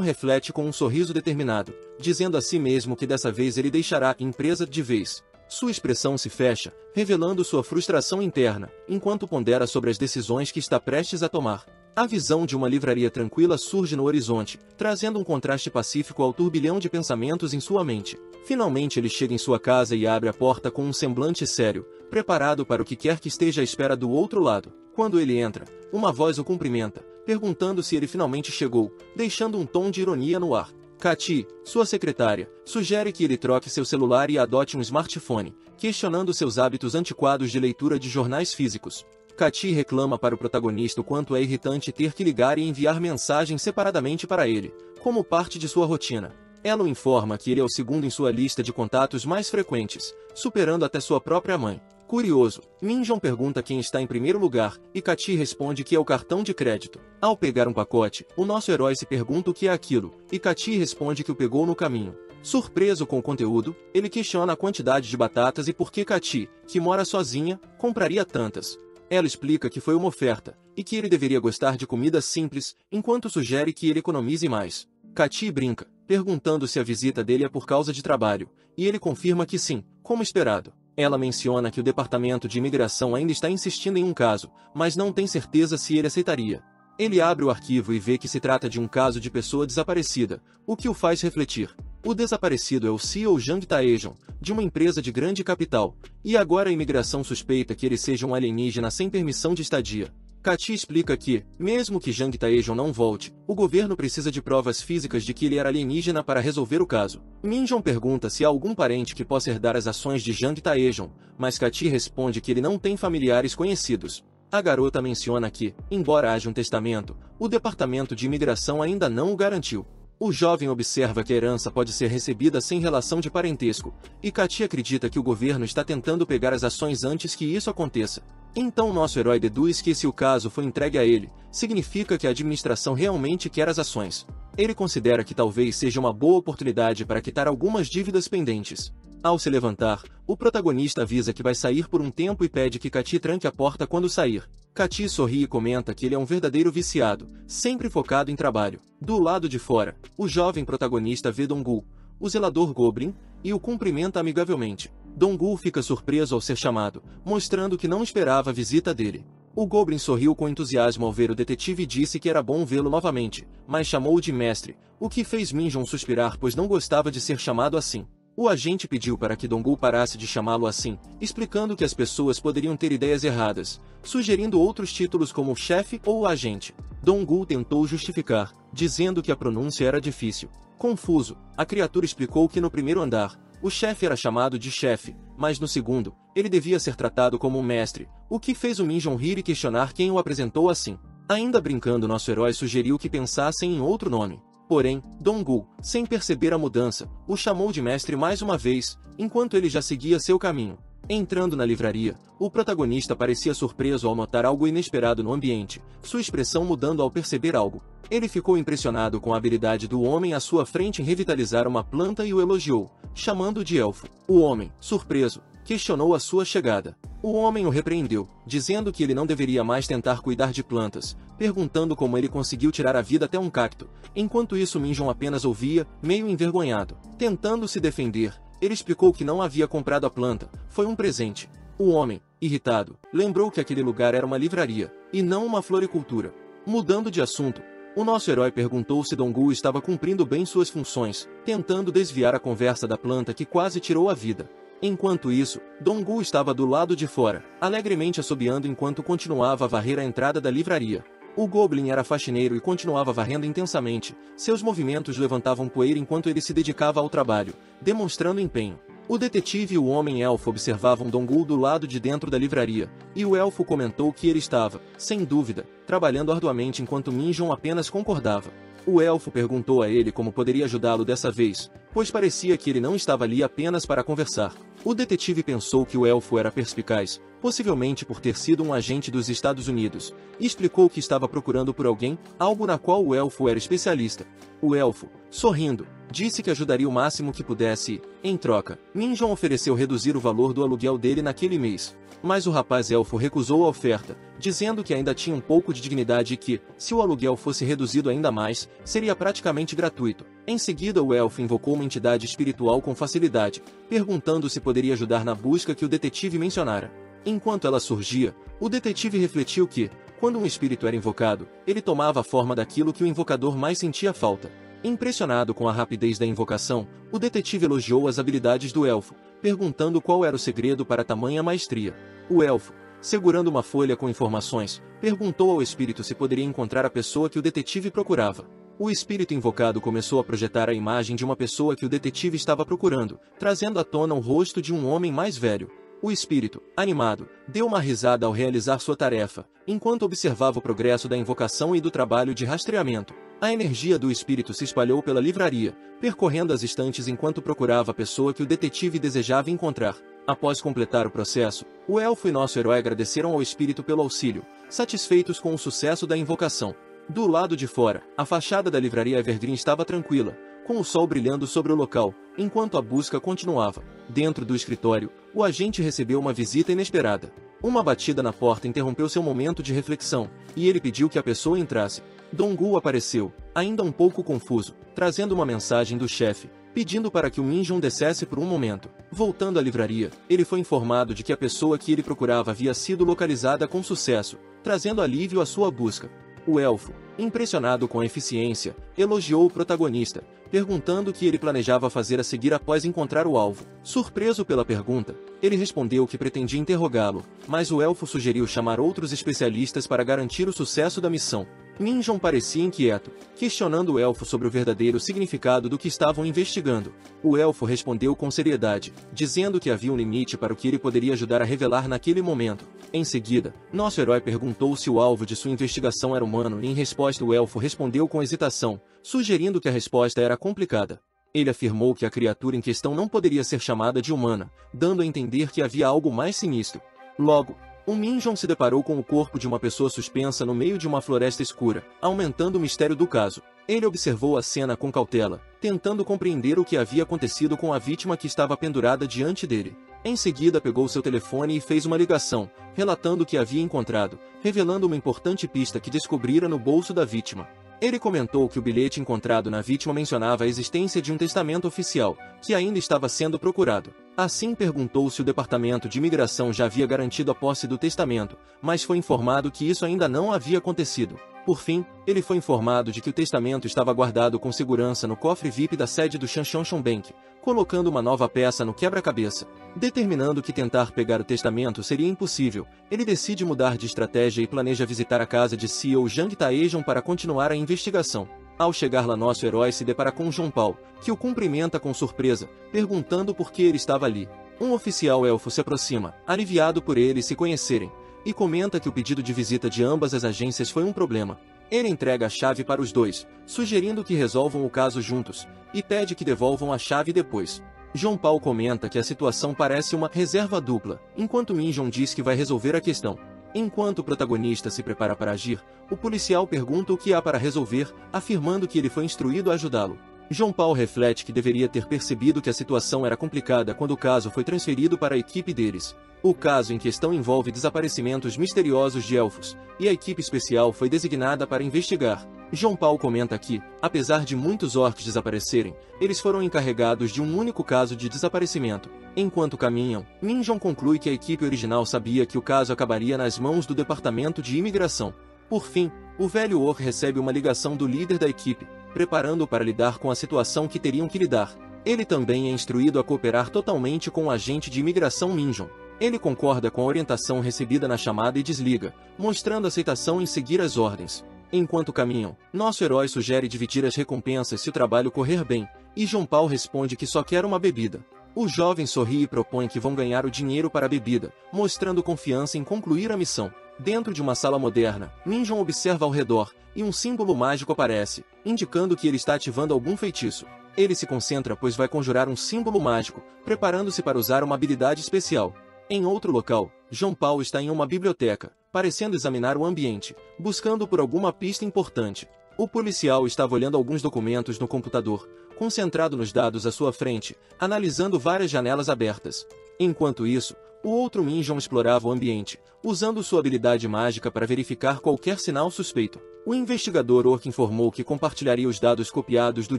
[SPEAKER 1] reflete com um sorriso determinado, dizendo a si mesmo que dessa vez ele deixará a empresa de vez. Sua expressão se fecha, revelando sua frustração interna, enquanto pondera sobre as decisões que está prestes a tomar. A visão de uma livraria tranquila surge no horizonte, trazendo um contraste pacífico ao turbilhão de pensamentos em sua mente. Finalmente ele chega em sua casa e abre a porta com um semblante sério, preparado para o que quer que esteja à espera do outro lado. Quando ele entra, uma voz o cumprimenta, perguntando se ele finalmente chegou, deixando um tom de ironia no ar. Kati, sua secretária, sugere que ele troque seu celular e adote um smartphone, questionando seus hábitos antiquados de leitura de jornais físicos. Kati reclama para o protagonista o quanto é irritante ter que ligar e enviar mensagens separadamente para ele, como parte de sua rotina. Ela o informa que ele é o segundo em sua lista de contatos mais frequentes, superando até sua própria mãe. Curioso, Minjon pergunta quem está em primeiro lugar, e Kati responde que é o cartão de crédito. Ao pegar um pacote, o nosso herói se pergunta o que é aquilo, e Kati responde que o pegou no caminho. Surpreso com o conteúdo, ele questiona a quantidade de batatas e por que Kati, que mora sozinha, compraria tantas. Ela explica que foi uma oferta, e que ele deveria gostar de comida simples, enquanto sugere que ele economize mais. Kati brinca, perguntando se a visita dele é por causa de trabalho, e ele confirma que sim, como esperado. Ela menciona que o departamento de imigração ainda está insistindo em um caso, mas não tem certeza se ele aceitaria. Ele abre o arquivo e vê que se trata de um caso de pessoa desaparecida, o que o faz refletir. O desaparecido é o CEO Jang Taejon, de uma empresa de grande capital, e agora a imigração suspeita que ele seja um alienígena sem permissão de estadia. Kati explica que, mesmo que Jang Taejon não volte, o governo precisa de provas físicas de que ele era alienígena para resolver o caso. Minjon pergunta se há algum parente que possa herdar as ações de Jang Taejon, mas Kati responde que ele não tem familiares conhecidos. A garota menciona que, embora haja um testamento, o departamento de imigração ainda não o garantiu. O jovem observa que a herança pode ser recebida sem relação de parentesco, e Katy acredita que o governo está tentando pegar as ações antes que isso aconteça. Então nosso herói deduz que se o caso foi entregue a ele, significa que a administração realmente quer as ações. Ele considera que talvez seja uma boa oportunidade para quitar algumas dívidas pendentes. Ao se levantar, o protagonista avisa que vai sair por um tempo e pede que Katy tranque a porta quando sair. Katy sorri e comenta que ele é um verdadeiro viciado, sempre focado em trabalho. Do lado de fora, o jovem protagonista vê Dong-gu, o zelador Goblin, e o cumprimenta amigavelmente. Dong-gu fica surpreso ao ser chamado, mostrando que não esperava a visita dele. O Goblin sorriu com entusiasmo ao ver o detetive e disse que era bom vê-lo novamente, mas chamou-o de mestre, o que fez Minjong suspirar pois não gostava de ser chamado assim. O agente pediu para que Dong-gu parasse de chamá-lo assim, explicando que as pessoas poderiam ter ideias erradas, sugerindo outros títulos como chefe ou agente. Dong-gu tentou justificar, dizendo que a pronúncia era difícil. Confuso, a criatura explicou que no primeiro andar, o chefe era chamado de chefe, mas no segundo, ele devia ser tratado como um mestre, o que fez o Minjong rir e questionar quem o apresentou assim. Ainda brincando, nosso herói sugeriu que pensassem em outro nome. Porém, Dong-gu, sem perceber a mudança, o chamou de mestre mais uma vez, enquanto ele já seguia seu caminho. Entrando na livraria, o protagonista parecia surpreso ao notar algo inesperado no ambiente, sua expressão mudando ao perceber algo. Ele ficou impressionado com a habilidade do homem à sua frente em revitalizar uma planta e o elogiou, chamando-o de elfo. O homem, surpreso, questionou a sua chegada. O homem o repreendeu, dizendo que ele não deveria mais tentar cuidar de plantas, perguntando como ele conseguiu tirar a vida até um cacto. Enquanto isso, Minjong apenas ouvia, meio envergonhado. Tentando se defender, ele explicou que não havia comprado a planta, foi um presente. O homem, irritado, lembrou que aquele lugar era uma livraria, e não uma floricultura. Mudando de assunto, o nosso herói perguntou se Dong-gu estava cumprindo bem suas funções, tentando desviar a conversa da planta que quase tirou a vida. Enquanto isso, Dong-gu estava do lado de fora, alegremente assobiando enquanto continuava a varrer a entrada da livraria. O Goblin era faxineiro e continuava varrendo intensamente, seus movimentos levantavam poeira enquanto ele se dedicava ao trabalho, demonstrando empenho. O detetive e o homem-elfo observavam Dong-gu do lado de dentro da livraria, e o elfo comentou que ele estava, sem dúvida, trabalhando arduamente enquanto Minjong apenas concordava. O elfo perguntou a ele como poderia ajudá-lo dessa vez, pois parecia que ele não estava ali apenas para conversar. O detetive pensou que o elfo era perspicaz, possivelmente por ter sido um agente dos Estados Unidos, e explicou que estava procurando por alguém, algo na qual o elfo era especialista. O elfo, sorrindo, disse que ajudaria o máximo que pudesse e, em troca, Minjong ofereceu reduzir o valor do aluguel dele naquele mês. Mas o rapaz elfo recusou a oferta, dizendo que ainda tinha um pouco de dignidade e que, se o aluguel fosse reduzido ainda mais, seria praticamente gratuito. Em seguida o elfo invocou uma entidade espiritual com facilidade, perguntando se poderia ajudar na busca que o detetive mencionara. Enquanto ela surgia, o detetive refletiu que, quando um espírito era invocado, ele tomava a forma daquilo que o invocador mais sentia falta. Impressionado com a rapidez da invocação, o detetive elogiou as habilidades do elfo, perguntando qual era o segredo para tamanha maestria. O elfo, segurando uma folha com informações, perguntou ao espírito se poderia encontrar a pessoa que o detetive procurava. O espírito invocado começou a projetar a imagem de uma pessoa que o detetive estava procurando, trazendo à tona o rosto de um homem mais velho. O espírito, animado, deu uma risada ao realizar sua tarefa, enquanto observava o progresso da invocação e do trabalho de rastreamento. A energia do espírito se espalhou pela livraria, percorrendo as estantes enquanto procurava a pessoa que o detetive desejava encontrar. Após completar o processo, o elfo e nosso herói agradeceram ao espírito pelo auxílio, satisfeitos com o sucesso da invocação. Do lado de fora, a fachada da livraria Evergreen estava tranquila, com o sol brilhando sobre o local, enquanto a busca continuava. Dentro do escritório, o agente recebeu uma visita inesperada. Uma batida na porta interrompeu seu momento de reflexão, e ele pediu que a pessoa entrasse. Dong-gu apareceu, ainda um pouco confuso, trazendo uma mensagem do chefe, pedindo para que o Minjong descesse por um momento. Voltando à livraria, ele foi informado de que a pessoa que ele procurava havia sido localizada com sucesso, trazendo alívio à sua busca. O elfo, impressionado com a eficiência, elogiou o protagonista, perguntando o que ele planejava fazer a seguir após encontrar o alvo. Surpreso pela pergunta, ele respondeu que pretendia interrogá-lo, mas o elfo sugeriu chamar outros especialistas para garantir o sucesso da missão. Minjon parecia inquieto, questionando o elfo sobre o verdadeiro significado do que estavam investigando. O elfo respondeu com seriedade, dizendo que havia um limite para o que ele poderia ajudar a revelar naquele momento. Em seguida, nosso herói perguntou se o alvo de sua investigação era humano e em resposta o elfo respondeu com hesitação, sugerindo que a resposta era complicada. Ele afirmou que a criatura em questão não poderia ser chamada de humana, dando a entender que havia algo mais sinistro. Logo, o Minjon se deparou com o corpo de uma pessoa suspensa no meio de uma floresta escura, aumentando o mistério do caso. Ele observou a cena com cautela, tentando compreender o que havia acontecido com a vítima que estava pendurada diante dele. Em seguida pegou seu telefone e fez uma ligação, relatando o que havia encontrado, revelando uma importante pista que descobrira no bolso da vítima. Ele comentou que o bilhete encontrado na vítima mencionava a existência de um testamento oficial, que ainda estava sendo procurado. Assim perguntou se o Departamento de Imigração já havia garantido a posse do testamento, mas foi informado que isso ainda não havia acontecido. Por fim, ele foi informado de que o testamento estava guardado com segurança no cofre VIP da sede do Shanshon Bank, colocando uma nova peça no quebra-cabeça. Determinando que tentar pegar o testamento seria impossível, ele decide mudar de estratégia e planeja visitar a casa de CEO Jang Taejon para continuar a investigação. Ao chegar lá, nosso herói se depara com Jonpal, que o cumprimenta com surpresa, perguntando por que ele estava ali. Um oficial elfo se aproxima, aliviado por eles se conhecerem, e comenta que o pedido de visita de ambas as agências foi um problema. Ele entrega a chave para os dois, sugerindo que resolvam o caso juntos, e pede que devolvam a chave depois. Jonpal comenta que a situação parece uma reserva dupla, enquanto Minjon diz que vai resolver a questão. Enquanto o protagonista se prepara para agir, o policial pergunta o que há para resolver, afirmando que ele foi instruído a ajudá-lo. Jonpal reflete que deveria ter percebido que a situação era complicada quando o caso foi transferido para a equipe deles. O caso em questão envolve desaparecimentos misteriosos de elfos, e a equipe especial foi designada para investigar. Jonpal comenta que, apesar de muitos orcs desaparecerem, eles foram encarregados de um único caso de desaparecimento. Enquanto caminham, Minjon conclui que a equipe original sabia que o caso acabaria nas mãos do Departamento de Imigração. Por fim, o velho orc recebe uma ligação do líder da equipe, preparando-o para lidar com a situação que teriam que lidar. Ele também é instruído a cooperar totalmente com o agente de imigração Minjon. Ele concorda com a orientação recebida na chamada e desliga, mostrando aceitação em seguir as ordens. Enquanto caminham, nosso herói sugere dividir as recompensas se o trabalho correr bem, e Jonpal responde que só quer uma bebida. O jovem sorri e propõe que vão ganhar o dinheiro para a bebida, mostrando confiança em concluir a missão. Dentro de uma sala moderna, Minjon observa ao redor, e um símbolo mágico aparece, indicando que ele está ativando algum feitiço. Ele se concentra pois vai conjurar um símbolo mágico, preparando-se para usar uma habilidade especial. Em outro local, Jonpal está em uma biblioteca, parecendo examinar o ambiente, buscando por alguma pista importante. O policial estava olhando alguns documentos no computador, concentrado nos dados à sua frente, analisando várias janelas abertas. Enquanto isso, o outro Minjon explorava o ambiente, usando sua habilidade mágica para verificar qualquer sinal suspeito. O investigador orc informou que compartilharia os dados copiados do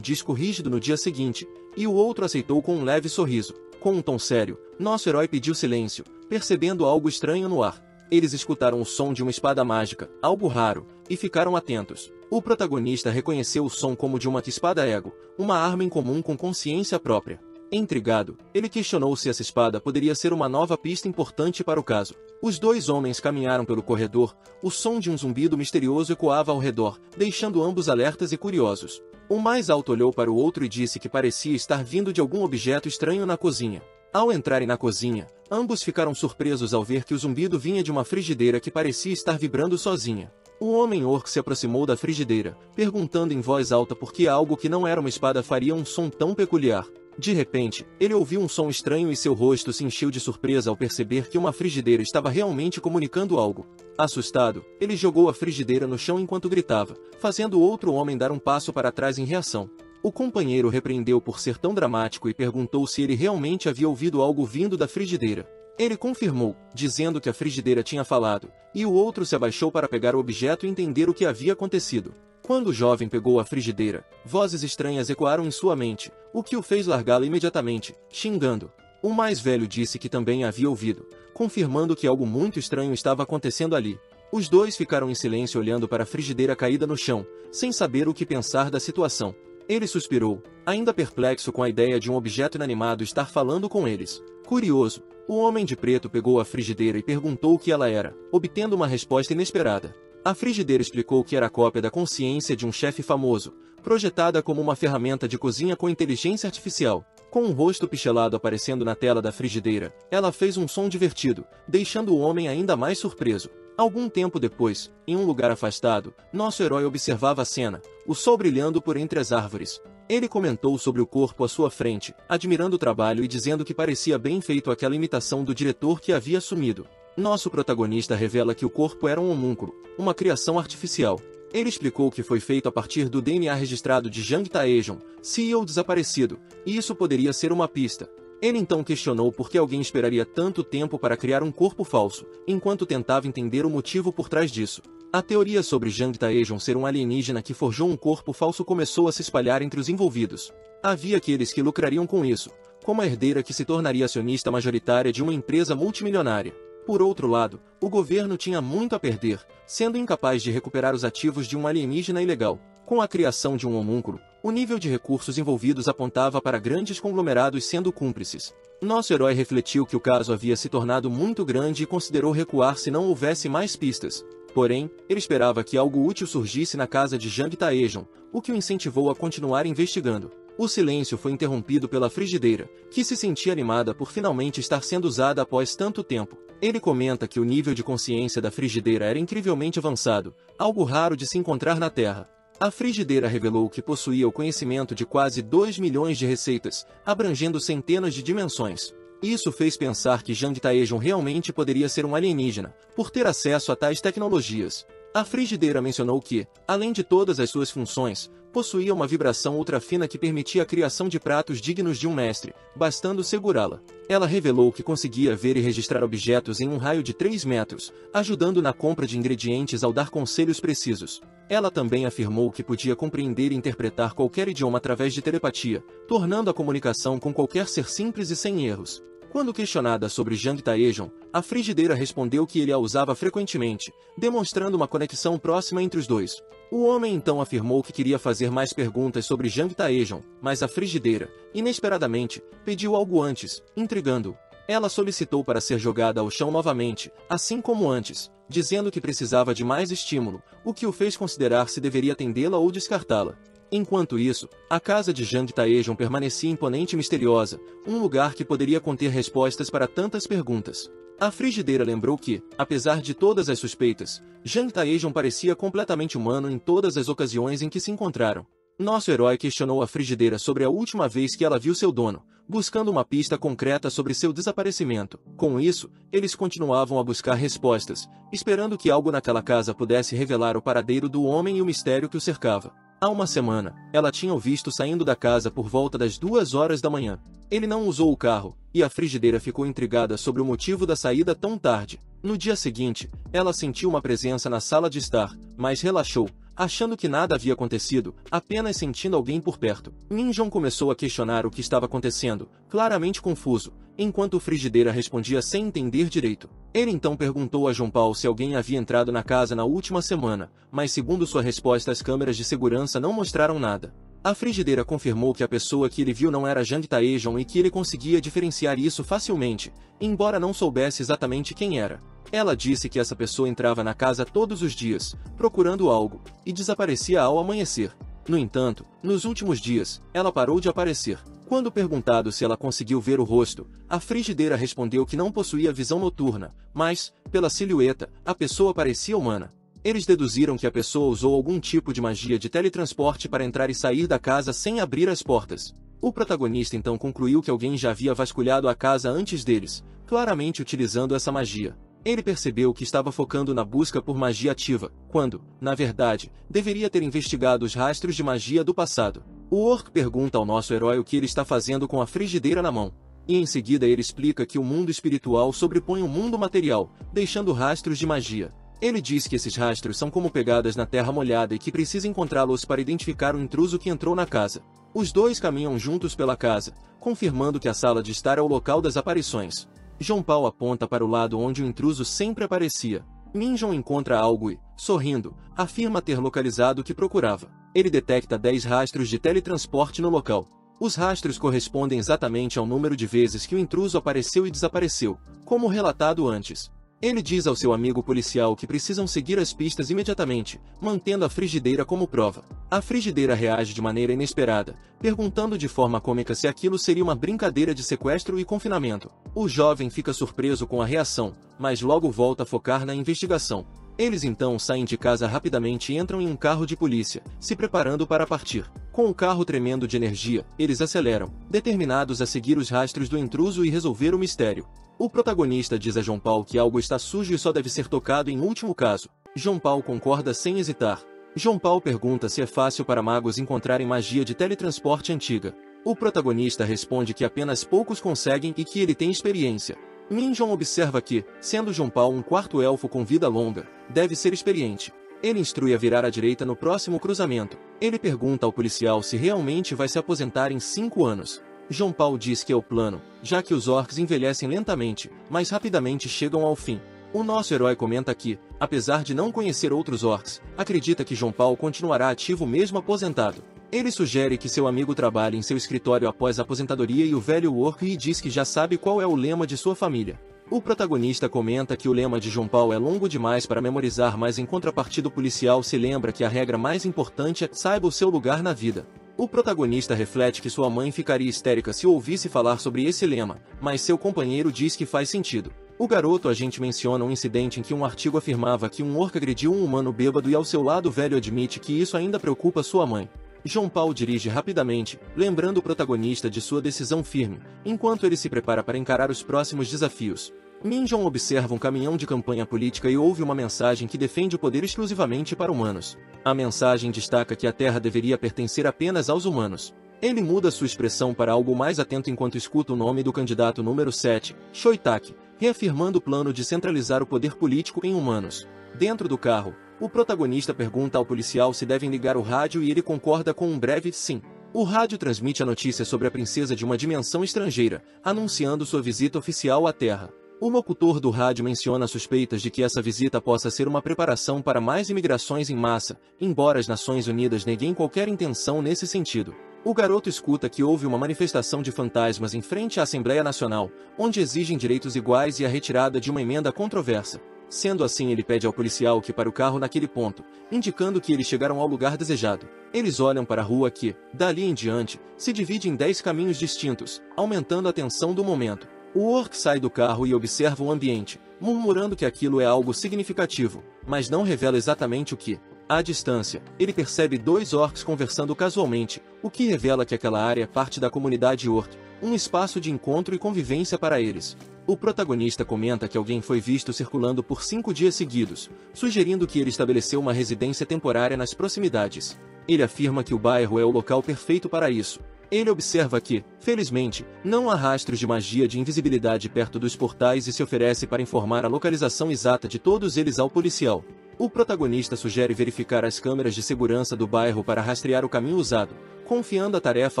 [SPEAKER 1] disco rígido no dia seguinte, e o outro aceitou com um leve sorriso. Com um tom sério, nosso herói pediu silêncio, percebendo algo estranho no ar. Eles escutaram o som de uma espada mágica, algo raro, e ficaram atentos. O protagonista reconheceu o som como de uma espada ego, uma arma incomum com consciência própria. Intrigado, ele questionou se essa espada poderia ser uma nova pista importante para o caso. Os dois homens caminharam pelo corredor, o som de um zumbido misterioso ecoava ao redor, deixando ambos alertas e curiosos. O mais alto olhou para o outro e disse que parecia estar vindo de algum objeto estranho na cozinha. Ao entrarem na cozinha, ambos ficaram surpresos ao ver que o zumbido vinha de uma frigideira que parecia estar vibrando sozinha. O homem orc se aproximou da frigideira, perguntando em voz alta por que algo que não era uma espada faria um som tão peculiar. De repente, ele ouviu um som estranho e seu rosto se encheu de surpresa ao perceber que uma frigideira estava realmente comunicando algo. Assustado, ele jogou a frigideira no chão enquanto gritava, fazendo o outro homem dar um passo para trás em reação. O companheiro repreendeu por ser tão dramático e perguntou se ele realmente havia ouvido algo vindo da frigideira. Ele confirmou, dizendo que a frigideira tinha falado, e o outro se abaixou para pegar o objeto e entender o que havia acontecido. Quando o jovem pegou a frigideira, vozes estranhas ecoaram em sua mente, o que o fez largá-la imediatamente, xingando. O mais velho disse que também havia ouvido, confirmando que algo muito estranho estava acontecendo ali. Os dois ficaram em silêncio olhando para a frigideira caída no chão, sem saber o que pensar da situação. Ele suspirou, ainda perplexo com a ideia de um objeto inanimado estar falando com eles. Curioso, o homem de preto pegou a frigideira e perguntou o que ela era, obtendo uma resposta inesperada. A frigideira explicou que era cópia da consciência de um chefe famoso, projetada como uma ferramenta de cozinha com inteligência artificial. Com um rosto pixelado aparecendo na tela da frigideira, ela fez um som divertido, deixando o homem ainda mais surpreso. Algum tempo depois, em um lugar afastado, nosso herói observava a cena, o sol brilhando por entre as árvores. Ele comentou sobre o corpo à sua frente, admirando o trabalho e dizendo que parecia bem feito aquela imitação do diretor que havia assumido. Nosso protagonista revela que o corpo era um homúnculo, uma criação artificial. Ele explicou que foi feito a partir do DNA registrado de Jang Taejon, CEO desaparecido, e isso poderia ser uma pista. Ele então questionou por que alguém esperaria tanto tempo para criar um corpo falso, enquanto tentava entender o motivo por trás disso. A teoria sobre Jang Taejon ser um alienígena que forjou um corpo falso começou a se espalhar entre os envolvidos. Havia aqueles que lucrariam com isso, como a herdeira que se tornaria acionista majoritária de uma empresa multimilionária. Por outro lado, o governo tinha muito a perder, sendo incapaz de recuperar os ativos de um alienígena ilegal. Com a criação de um homúnculo, o nível de recursos envolvidos apontava para grandes conglomerados sendo cúmplices. Nosso herói refletiu que o caso havia se tornado muito grande e considerou recuar se não houvesse mais pistas. Porém, ele esperava que algo útil surgisse na casa de Jang Taejon, o que o incentivou a continuar investigando. O silêncio foi interrompido pela frigideira, que se sentia animada por finalmente estar sendo usada após tanto tempo. Ele comenta que o nível de consciência da frigideira era incrivelmente avançado, algo raro de se encontrar na Terra. A frigideira revelou que possuía o conhecimento de quase 2 milhões de receitas, abrangendo centenas de dimensões. Isso fez pensar que Jang Taejon realmente poderia ser um alienígena, por ter acesso a tais tecnologias. A frigideira mencionou que, além de todas as suas funções, possuía uma vibração ultrafina que permitia a criação de pratos dignos de um mestre, bastando segurá-la. Ela revelou que conseguia ver e registrar objetos em um raio de 3 metros, ajudando na compra de ingredientes ao dar conselhos precisos. Ela também afirmou que podia compreender e interpretar qualquer idioma através de telepatia, tornando a comunicação com qualquer ser simples e sem erros. Quando questionada sobre Jang Taejon, a frigideira respondeu que ele a usava frequentemente, demonstrando uma conexão próxima entre os dois. O homem então afirmou que queria fazer mais perguntas sobre Jang Taejon, mas a frigideira, inesperadamente, pediu algo antes, intrigando-o. Ela solicitou para ser jogada ao chão novamente, assim como antes, dizendo que precisava de mais estímulo, o que o fez considerar se deveria atendê-la ou descartá-la. Enquanto isso, a casa de Jang Taejon permanecia imponente e misteriosa, um lugar que poderia conter respostas para tantas perguntas. A frigideira lembrou que, apesar de todas as suspeitas, Jang Taejon parecia completamente humano em todas as ocasiões em que se encontraram. Nosso herói questionou a frigideira sobre a última vez que ela viu seu dono, buscando uma pista concreta sobre seu desaparecimento. Com isso, eles continuavam a buscar respostas, esperando que algo naquela casa pudesse revelar o paradeiro do homem e o mistério que o cercava. Há uma semana, ela tinha o visto saindo da casa por volta das 2 horas da manhã. Ele não usou o carro, e a frigideira ficou intrigada sobre o motivo da saída tão tarde. No dia seguinte, ela sentiu uma presença na sala de estar, mas relaxou, achando que nada havia acontecido, apenas sentindo alguém por perto. Minjong começou a questionar o que estava acontecendo, claramente confuso, enquanto o frigideira respondia sem entender direito. Ele então perguntou a Jonpal se alguém havia entrado na casa na última semana, mas segundo sua resposta as câmeras de segurança não mostraram nada. A frigideira confirmou que a pessoa que ele viu não era Jang Taejon e que ele conseguia diferenciar isso facilmente, embora não soubesse exatamente quem era. Ela disse que essa pessoa entrava na casa todos os dias, procurando algo, e desaparecia ao amanhecer. No entanto, nos últimos dias, ela parou de aparecer. Quando perguntado se ela conseguiu ver o rosto, a frigideira respondeu que não possuía visão noturna, mas, pela silhueta, a pessoa parecia humana. Eles deduziram que a pessoa usou algum tipo de magia de teletransporte para entrar e sair da casa sem abrir as portas. O protagonista então concluiu que alguém já havia vasculhado a casa antes deles, claramente utilizando essa magia. Ele percebeu que estava focando na busca por magia ativa, quando, na verdade, deveria ter investigado os rastros de magia do passado. O orc pergunta ao nosso herói o que ele está fazendo com a frigideira na mão. E em seguida ele explica que o mundo espiritual sobrepõe o mundo material, deixando rastros de magia. Ele diz que esses rastros são como pegadas na terra molhada e que precisa encontrá-los para identificar o intruso que entrou na casa. Os dois caminham juntos pela casa, confirmando que a sala de estar é o local das aparições. Jonpal aponta para o lado onde o intruso sempre aparecia. Minjong encontra algo e, sorrindo, afirma ter localizado o que procurava. Ele detecta 10 rastros de teletransporte no local. Os rastros correspondem exatamente ao número de vezes que o intruso apareceu e desapareceu, como relatado antes. Ele diz ao seu amigo policial que precisam seguir as pistas imediatamente, mantendo a frigideira como prova. A frigideira reage de maneira inesperada, perguntando de forma cômica se aquilo seria uma brincadeira de sequestro e confinamento. O jovem fica surpreso com a reação, mas logo volta a focar na investigação. Eles então saem de casa rapidamente e entram em um carro de polícia, se preparando para partir. Com o carro tremendo de energia, eles aceleram, determinados a seguir os rastros do intruso e resolver o mistério. O protagonista diz a João Paulo que algo está sujo e só deve ser tocado em último caso. João Paulo concorda sem hesitar. João Paulo pergunta se é fácil para magos encontrarem magia de teletransporte antiga. O protagonista responde que apenas poucos conseguem e que ele tem experiência. Minjon observa que, sendo João Paulo um quarto elfo com vida longa, deve ser experiente. Ele instrui a virar à direita no próximo cruzamento. Ele pergunta ao policial se realmente vai se aposentar em 5 anos. João Paulo diz que é o plano, já que os orcs envelhecem lentamente, mas rapidamente chegam ao fim. O nosso herói comenta que, apesar de não conhecer outros orcs, acredita que João Paulo continuará ativo mesmo aposentado. Ele sugere que seu amigo trabalhe em seu escritório após a aposentadoria e o velho orc diz que já sabe qual é o lema de sua família. O protagonista comenta que o lema de João Paulo é longo demais para memorizar, mas em contrapartida o policial se lembra que a regra mais importante é saiba o seu lugar na vida. O protagonista reflete que sua mãe ficaria histérica se ouvisse falar sobre esse lema, mas seu companheiro diz que faz sentido. O garoto agente menciona um incidente em que um artigo afirmava que um orc agrediu um humano bêbado e ao seu lado o velho admite que isso ainda preocupa sua mãe. João Paulo dirige rapidamente, lembrando o protagonista de sua decisão firme, enquanto ele se prepara para encarar os próximos desafios. Minjon observa um caminhão de campanha política e ouve uma mensagem que defende o poder exclusivamente para humanos. A mensagem destaca que a Terra deveria pertencer apenas aos humanos. Ele muda sua expressão para algo mais atento enquanto escuta o nome do candidato número 7, Shoitake, reafirmando o plano de centralizar o poder político em humanos. Dentro do carro, o protagonista pergunta ao policial se devem ligar o rádio e ele concorda com um breve sim. O rádio transmite a notícia sobre a princesa de uma dimensão estrangeira, anunciando sua visita oficial à Terra. O locutor do rádio menciona suspeitas de que essa visita possa ser uma preparação para mais imigrações em massa, embora as Nações Unidas neguem qualquer intenção nesse sentido. O garoto escuta que houve uma manifestação de fantasmas em frente à Assembleia Nacional, onde exigem direitos iguais e a retirada de uma emenda controversa. Sendo assim, ele pede ao policial que pare o carro naquele ponto, indicando que eles chegaram ao lugar desejado. Eles olham para a rua que, dali em diante, se divide em 10 caminhos distintos, aumentando a tensão do momento. O orc sai do carro e observa o ambiente, murmurando que aquilo é algo significativo, mas não revela exatamente o que. À distância, ele percebe 2 orcs conversando casualmente, o que revela que aquela área é parte da comunidade orc, um espaço de encontro e convivência para eles. O protagonista comenta que alguém foi visto circulando por 5 dias seguidos, sugerindo que ele estabeleceu uma residência temporária nas proximidades. Ele afirma que o bairro é o local perfeito para isso. Ele observa que, felizmente, não há rastros de magia de invisibilidade perto dos portais e se oferece para informar a localização exata de todos eles ao policial. O protagonista sugere verificar as câmeras de segurança do bairro para rastrear o caminho usado, confiando a tarefa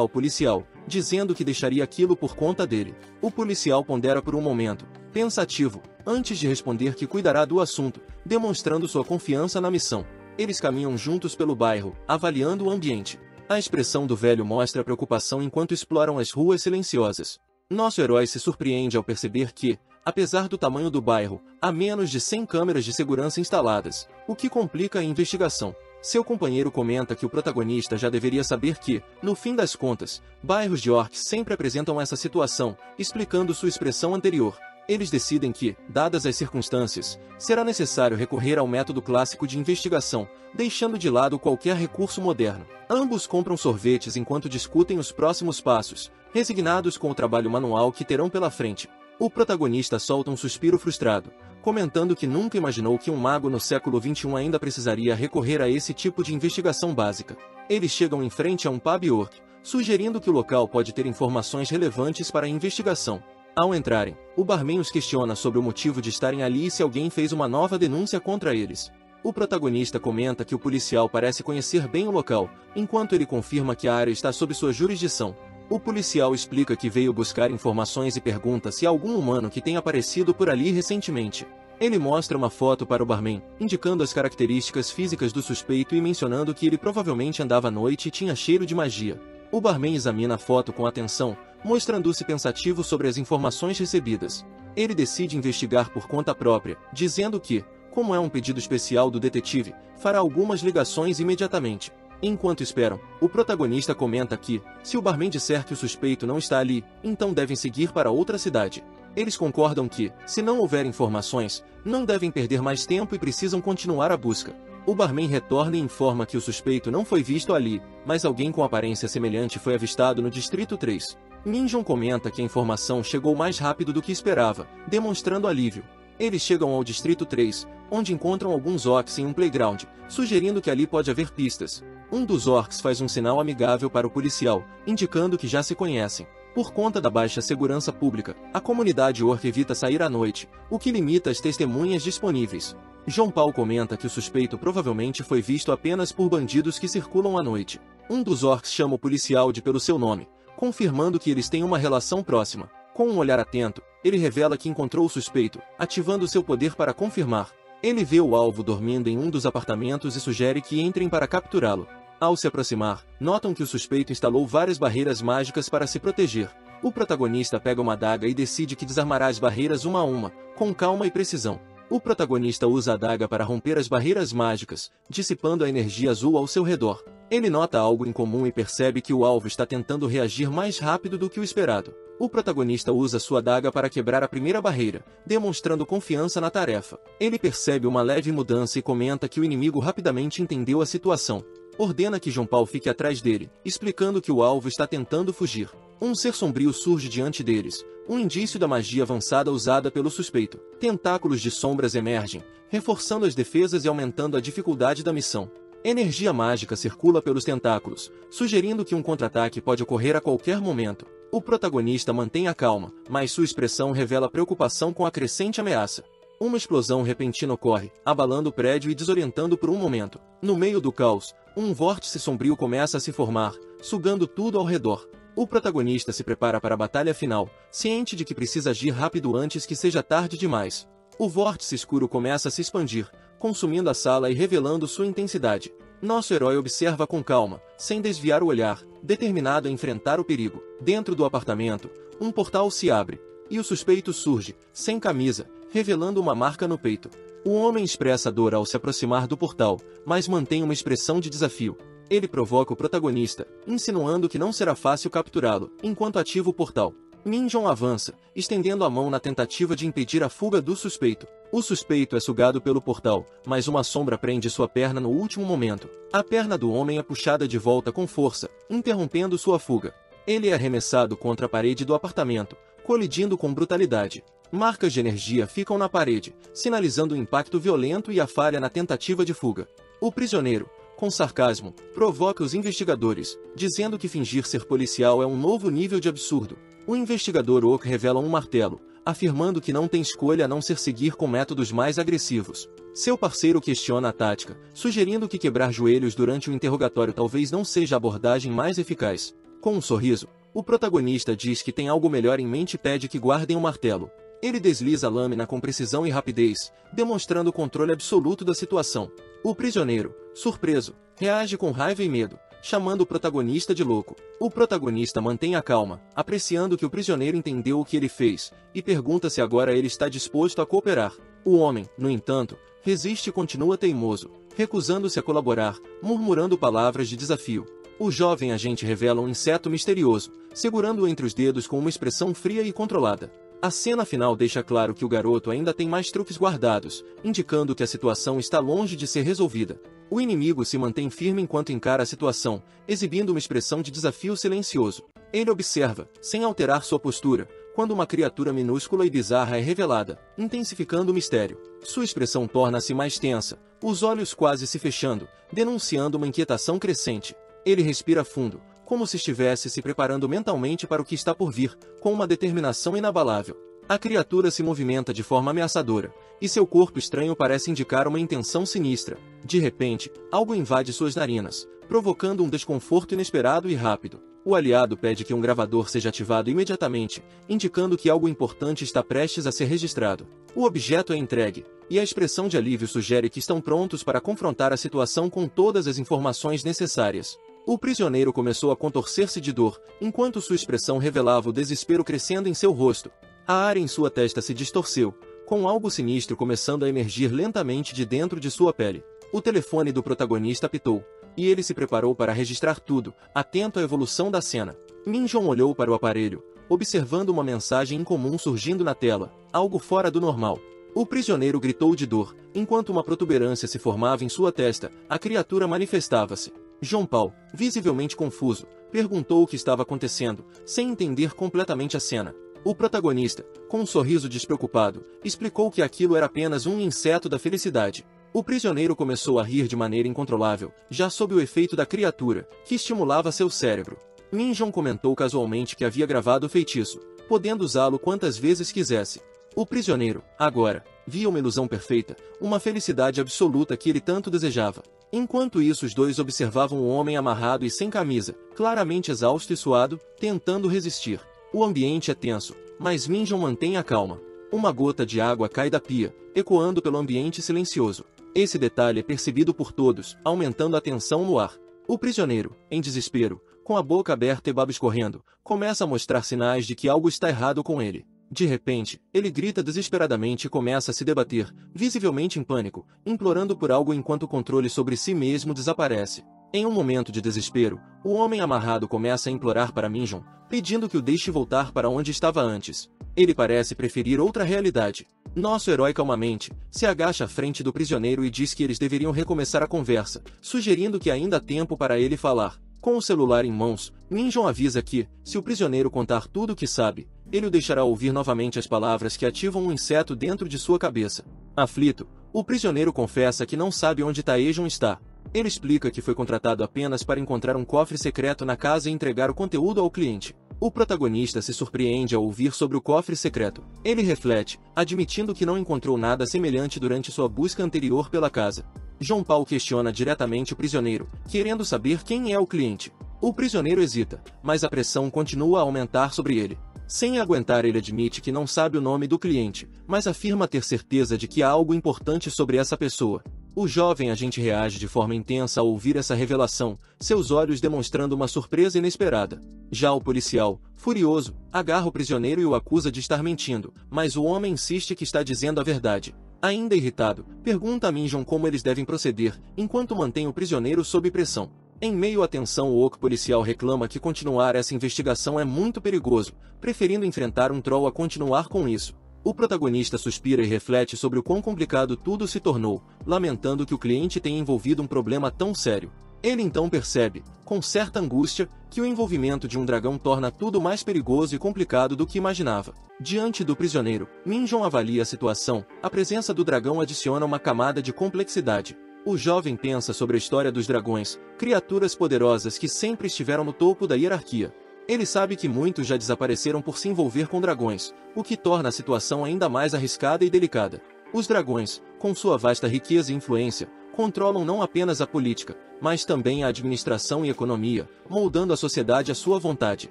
[SPEAKER 1] ao policial, dizendo que deixaria aquilo por conta dele. O policial pondera por um momento, pensativo, antes de responder que cuidará do assunto, demonstrando sua confiança na missão. Eles caminham juntos pelo bairro, avaliando o ambiente. A expressão do velho mostra preocupação enquanto exploram as ruas silenciosas. Nosso herói se surpreende ao perceber que, apesar do tamanho do bairro, há menos de 100 câmeras de segurança instaladas, o que complica a investigação. Seu companheiro comenta que o protagonista já deveria saber que, no fim das contas, bairros de orcs sempre apresentam essa situação, explicando sua expressão anterior. Eles decidem que, dadas as circunstâncias, será necessário recorrer ao método clássico de investigação, deixando de lado qualquer recurso moderno. Ambos compram sorvetes enquanto discutem os próximos passos, resignados com o trabalho manual que terão pela frente. O protagonista solta um suspiro frustrado, comentando que nunca imaginou que um mago no século XXI ainda precisaria recorrer a esse tipo de investigação básica. Eles chegam em frente a um pub orc, sugerindo que o local pode ter informações relevantes para a investigação. Ao entrarem, o barman os questiona sobre o motivo de estarem ali e se alguém fez uma nova denúncia contra eles. O protagonista comenta que o policial parece conhecer bem o local, enquanto ele confirma que a área está sob sua jurisdição. O policial explica que veio buscar informações e pergunta se há algum humano que tenha aparecido por ali recentemente. Ele mostra uma foto para o barman, indicando as características físicas do suspeito e mencionando que ele provavelmente andava à noite e tinha cheiro de magia. O barman examina a foto com atenção, mostrando-se pensativo sobre as informações recebidas. Ele decide investigar por conta própria, dizendo que, como é um pedido especial do detetive, fará algumas ligações imediatamente. Enquanto esperam, o protagonista comenta que, se o barman disser que o suspeito não está ali, então devem seguir para outra cidade. Eles concordam que, se não houver informações, não devem perder mais tempo e precisam continuar a busca. O barman retorna e informa que o suspeito não foi visto ali, mas alguém com aparência semelhante foi avistado no Distrito 3. Minjun comenta que a informação chegou mais rápido do que esperava, demonstrando alívio. Eles chegam ao Distrito 3, onde encontram alguns orcs em um playground, sugerindo que ali pode haver pistas. Um dos orcs faz um sinal amigável para o policial, indicando que já se conhecem. Por conta da baixa segurança pública, a comunidade orc evita sair à noite, o que limita as testemunhas disponíveis. João Paulo comenta que o suspeito provavelmente foi visto apenas por bandidos que circulam à noite. Um dos orcs chama o policial pelo seu nome, confirmando que eles têm uma relação próxima. Com um olhar atento, ele revela que encontrou o suspeito, ativando seu poder para confirmar. Ele vê o alvo dormindo em um dos apartamentos e sugere que entrem para capturá-lo. Ao se aproximar, notam que o suspeito instalou várias barreiras mágicas para se proteger. O protagonista pega uma adaga e decide que desarmará as barreiras uma a uma, com calma e precisão. O protagonista usa a adaga para romper as barreiras mágicas, dissipando a energia azul ao seu redor. Ele nota algo incomum e percebe que o alvo está tentando reagir mais rápido do que o esperado. O protagonista usa sua adaga para quebrar a primeira barreira, demonstrando confiança na tarefa. Ele percebe uma leve mudança e comenta que o inimigo rapidamente entendeu a situação. Ordena que João Paulo fique atrás dele, explicando que o alvo está tentando fugir. Um ser sombrio surge diante deles, um indício da magia avançada usada pelo suspeito. Tentáculos de sombras emergem, reforçando as defesas e aumentando a dificuldade da missão. Energia mágica circula pelos tentáculos, sugerindo que um contra-ataque pode ocorrer a qualquer momento. O protagonista mantém a calma, mas sua expressão revela preocupação com a crescente ameaça. Uma explosão repentina ocorre, abalando o prédio e desorientando por um momento. No meio do caos, um vórtice sombrio começa a se formar, sugando tudo ao redor. O protagonista se prepara para a batalha final, ciente de que precisa agir rápido antes que seja tarde demais. O vórtice escuro começa a se expandir, consumindo a sala e revelando sua intensidade. Nosso herói observa com calma, sem desviar o olhar, determinado a enfrentar o perigo. Dentro do apartamento, um portal se abre, e o suspeito surge, sem camisa, revelando uma marca no peito. O homem expressa dor ao se aproximar do portal, mas mantém uma expressão de desafio. Ele provoca o protagonista, insinuando que não será fácil capturá-lo, enquanto ativa o portal. Minjun avança, estendendo a mão na tentativa de impedir a fuga do suspeito. O suspeito é sugado pelo portal, mas uma sombra prende sua perna no último momento. A perna do homem é puxada de volta com força, interrompendo sua fuga. Ele é arremessado contra a parede do apartamento, colidindo com brutalidade. Marcas de energia ficam na parede, sinalizando o impacto violento e a falha na tentativa de fuga. O prisioneiro, com sarcasmo, provoca os investigadores, dizendo que fingir ser policial é um novo nível de absurdo. O investigador Oak revela um martelo, afirmando que não tem escolha a não ser seguir com métodos mais agressivos. Seu parceiro questiona a tática, sugerindo que quebrar joelhos durante o interrogatório talvez não seja a abordagem mais eficaz. Com um sorriso, o protagonista diz que tem algo melhor em mente e pede que guardem o martelo. Ele desliza a lâmina com precisão e rapidez, demonstrando o controle absoluto da situação. O prisioneiro, surpreso, reage com raiva e medo, chamando o protagonista de louco. O protagonista mantém a calma, apreciando que o prisioneiro entendeu o que ele fez, e pergunta se agora ele está disposto a cooperar. O homem, no entanto, resiste e continua teimoso, recusando-se a colaborar, murmurando palavras de desafio. O jovem agente revela um inseto misterioso, segurando-o entre os dedos com uma expressão fria e controlada. A cena final deixa claro que o garoto ainda tem mais truques guardados, indicando que a situação está longe de ser resolvida. O inimigo se mantém firme enquanto encara a situação, exibindo uma expressão de desafio silencioso. Ele observa, sem alterar sua postura, quando uma criatura minúscula e bizarra é revelada, intensificando o mistério. Sua expressão torna-se mais tensa, os olhos quase se fechando, denunciando uma inquietação crescente. Ele respira fundo, como se estivesse se preparando mentalmente para o que está por vir, com uma determinação inabalável. A criatura se movimenta de forma ameaçadora, e seu corpo estranho parece indicar uma intenção sinistra. De repente, algo invade suas narinas, provocando um desconforto inesperado e rápido. O aliado pede que um gravador seja ativado imediatamente, indicando que algo importante está prestes a ser registrado. O objeto é entregue, e a expressão de alívio sugere que estão prontos para confrontar a situação com todas as informações necessárias. O prisioneiro começou a contorcer-se de dor, enquanto sua expressão revelava o desespero crescendo em seu rosto. A área em sua testa se distorceu, com algo sinistro começando a emergir lentamente de dentro de sua pele. O telefone do protagonista apitou, e ele se preparou para registrar tudo, atento à evolução da cena. Minjon olhou para o aparelho, observando uma mensagem incomum surgindo na tela, algo fora do normal. O prisioneiro gritou de dor, enquanto uma protuberância se formava em sua testa, a criatura manifestava-se. João Paulo, visivelmente confuso, perguntou o que estava acontecendo, sem entender completamente a cena. O protagonista, com um sorriso despreocupado, explicou que aquilo era apenas um inseto da felicidade. O prisioneiro começou a rir de maneira incontrolável, já sob o efeito da criatura, que estimulava seu cérebro. Minjon comentou casualmente que havia gravado o feitiço, podendo usá-lo quantas vezes quisesse. O prisioneiro, agora, via uma ilusão perfeita, uma felicidade absoluta que ele tanto desejava. Enquanto isso, os dois observavam o homem amarrado e sem camisa, claramente exausto e suado, tentando resistir. O ambiente é tenso, mas Minjon mantém a calma. Uma gota de água cai da pia, ecoando pelo ambiente silencioso. Esse detalhe é percebido por todos, aumentando a tensão no ar. O prisioneiro, em desespero, com a boca aberta e baba escorrendo, começa a mostrar sinais de que algo está errado com ele. De repente, ele grita desesperadamente e começa a se debater, visivelmente em pânico, implorando por algo enquanto o controle sobre si mesmo desaparece. Em um momento de desespero, o homem amarrado começa a implorar para Minjon, pedindo que o deixe voltar para onde estava antes. Ele parece preferir outra realidade. Nosso herói calmamente se agacha à frente do prisioneiro e diz que eles deveriam recomeçar a conversa, sugerindo que ainda há tempo para ele falar. Com o celular em mãos, Minjon avisa que, se o prisioneiro contar tudo o que sabe, ele o deixará ouvir novamente as palavras que ativam um inseto dentro de sua cabeça. Aflito, o prisioneiro confessa que não sabe onde Taejon está. Ele explica que foi contratado apenas para encontrar um cofre secreto na casa e entregar o conteúdo ao cliente. O protagonista se surpreende ao ouvir sobre o cofre secreto. Ele reflete, admitindo que não encontrou nada semelhante durante sua busca anterior pela casa. João Paulo questiona diretamente o prisioneiro, querendo saber quem é o cliente. O prisioneiro hesita, mas a pressão continua a aumentar sobre ele. Sem aguentar, ele admite que não sabe o nome do cliente, mas afirma ter certeza de que há algo importante sobre essa pessoa. O jovem agente reage de forma intensa ao ouvir essa revelação, seus olhos demonstrando uma surpresa inesperada. Já o policial, furioso, agarra o prisioneiro e o acusa de estar mentindo, mas o homem insiste que está dizendo a verdade. Ainda irritado, pergunta a Minjon como eles devem proceder, enquanto mantém o prisioneiro sob pressão. Em meio à tensão, o oco policial reclama que continuar essa investigação é muito perigoso, preferindo enfrentar um troll a continuar com isso. O protagonista suspira e reflete sobre o quão complicado tudo se tornou, lamentando que o cliente tenha envolvido um problema tão sério. Ele então percebe, com certa angústia, que o envolvimento de um dragão torna tudo mais perigoso e complicado do que imaginava. Diante do prisioneiro, Minjon avalia a situação, a presença do dragão adiciona uma camada de complexidade. O jovem pensa sobre a história dos dragões, criaturas poderosas que sempre estiveram no topo da hierarquia. Ele sabe que muitos já desapareceram por se envolver com dragões, o que torna a situação ainda mais arriscada e delicada. Os dragões, com sua vasta riqueza e influência, controlam não apenas a política, mas também a administração e economia, moldando a sociedade à sua vontade.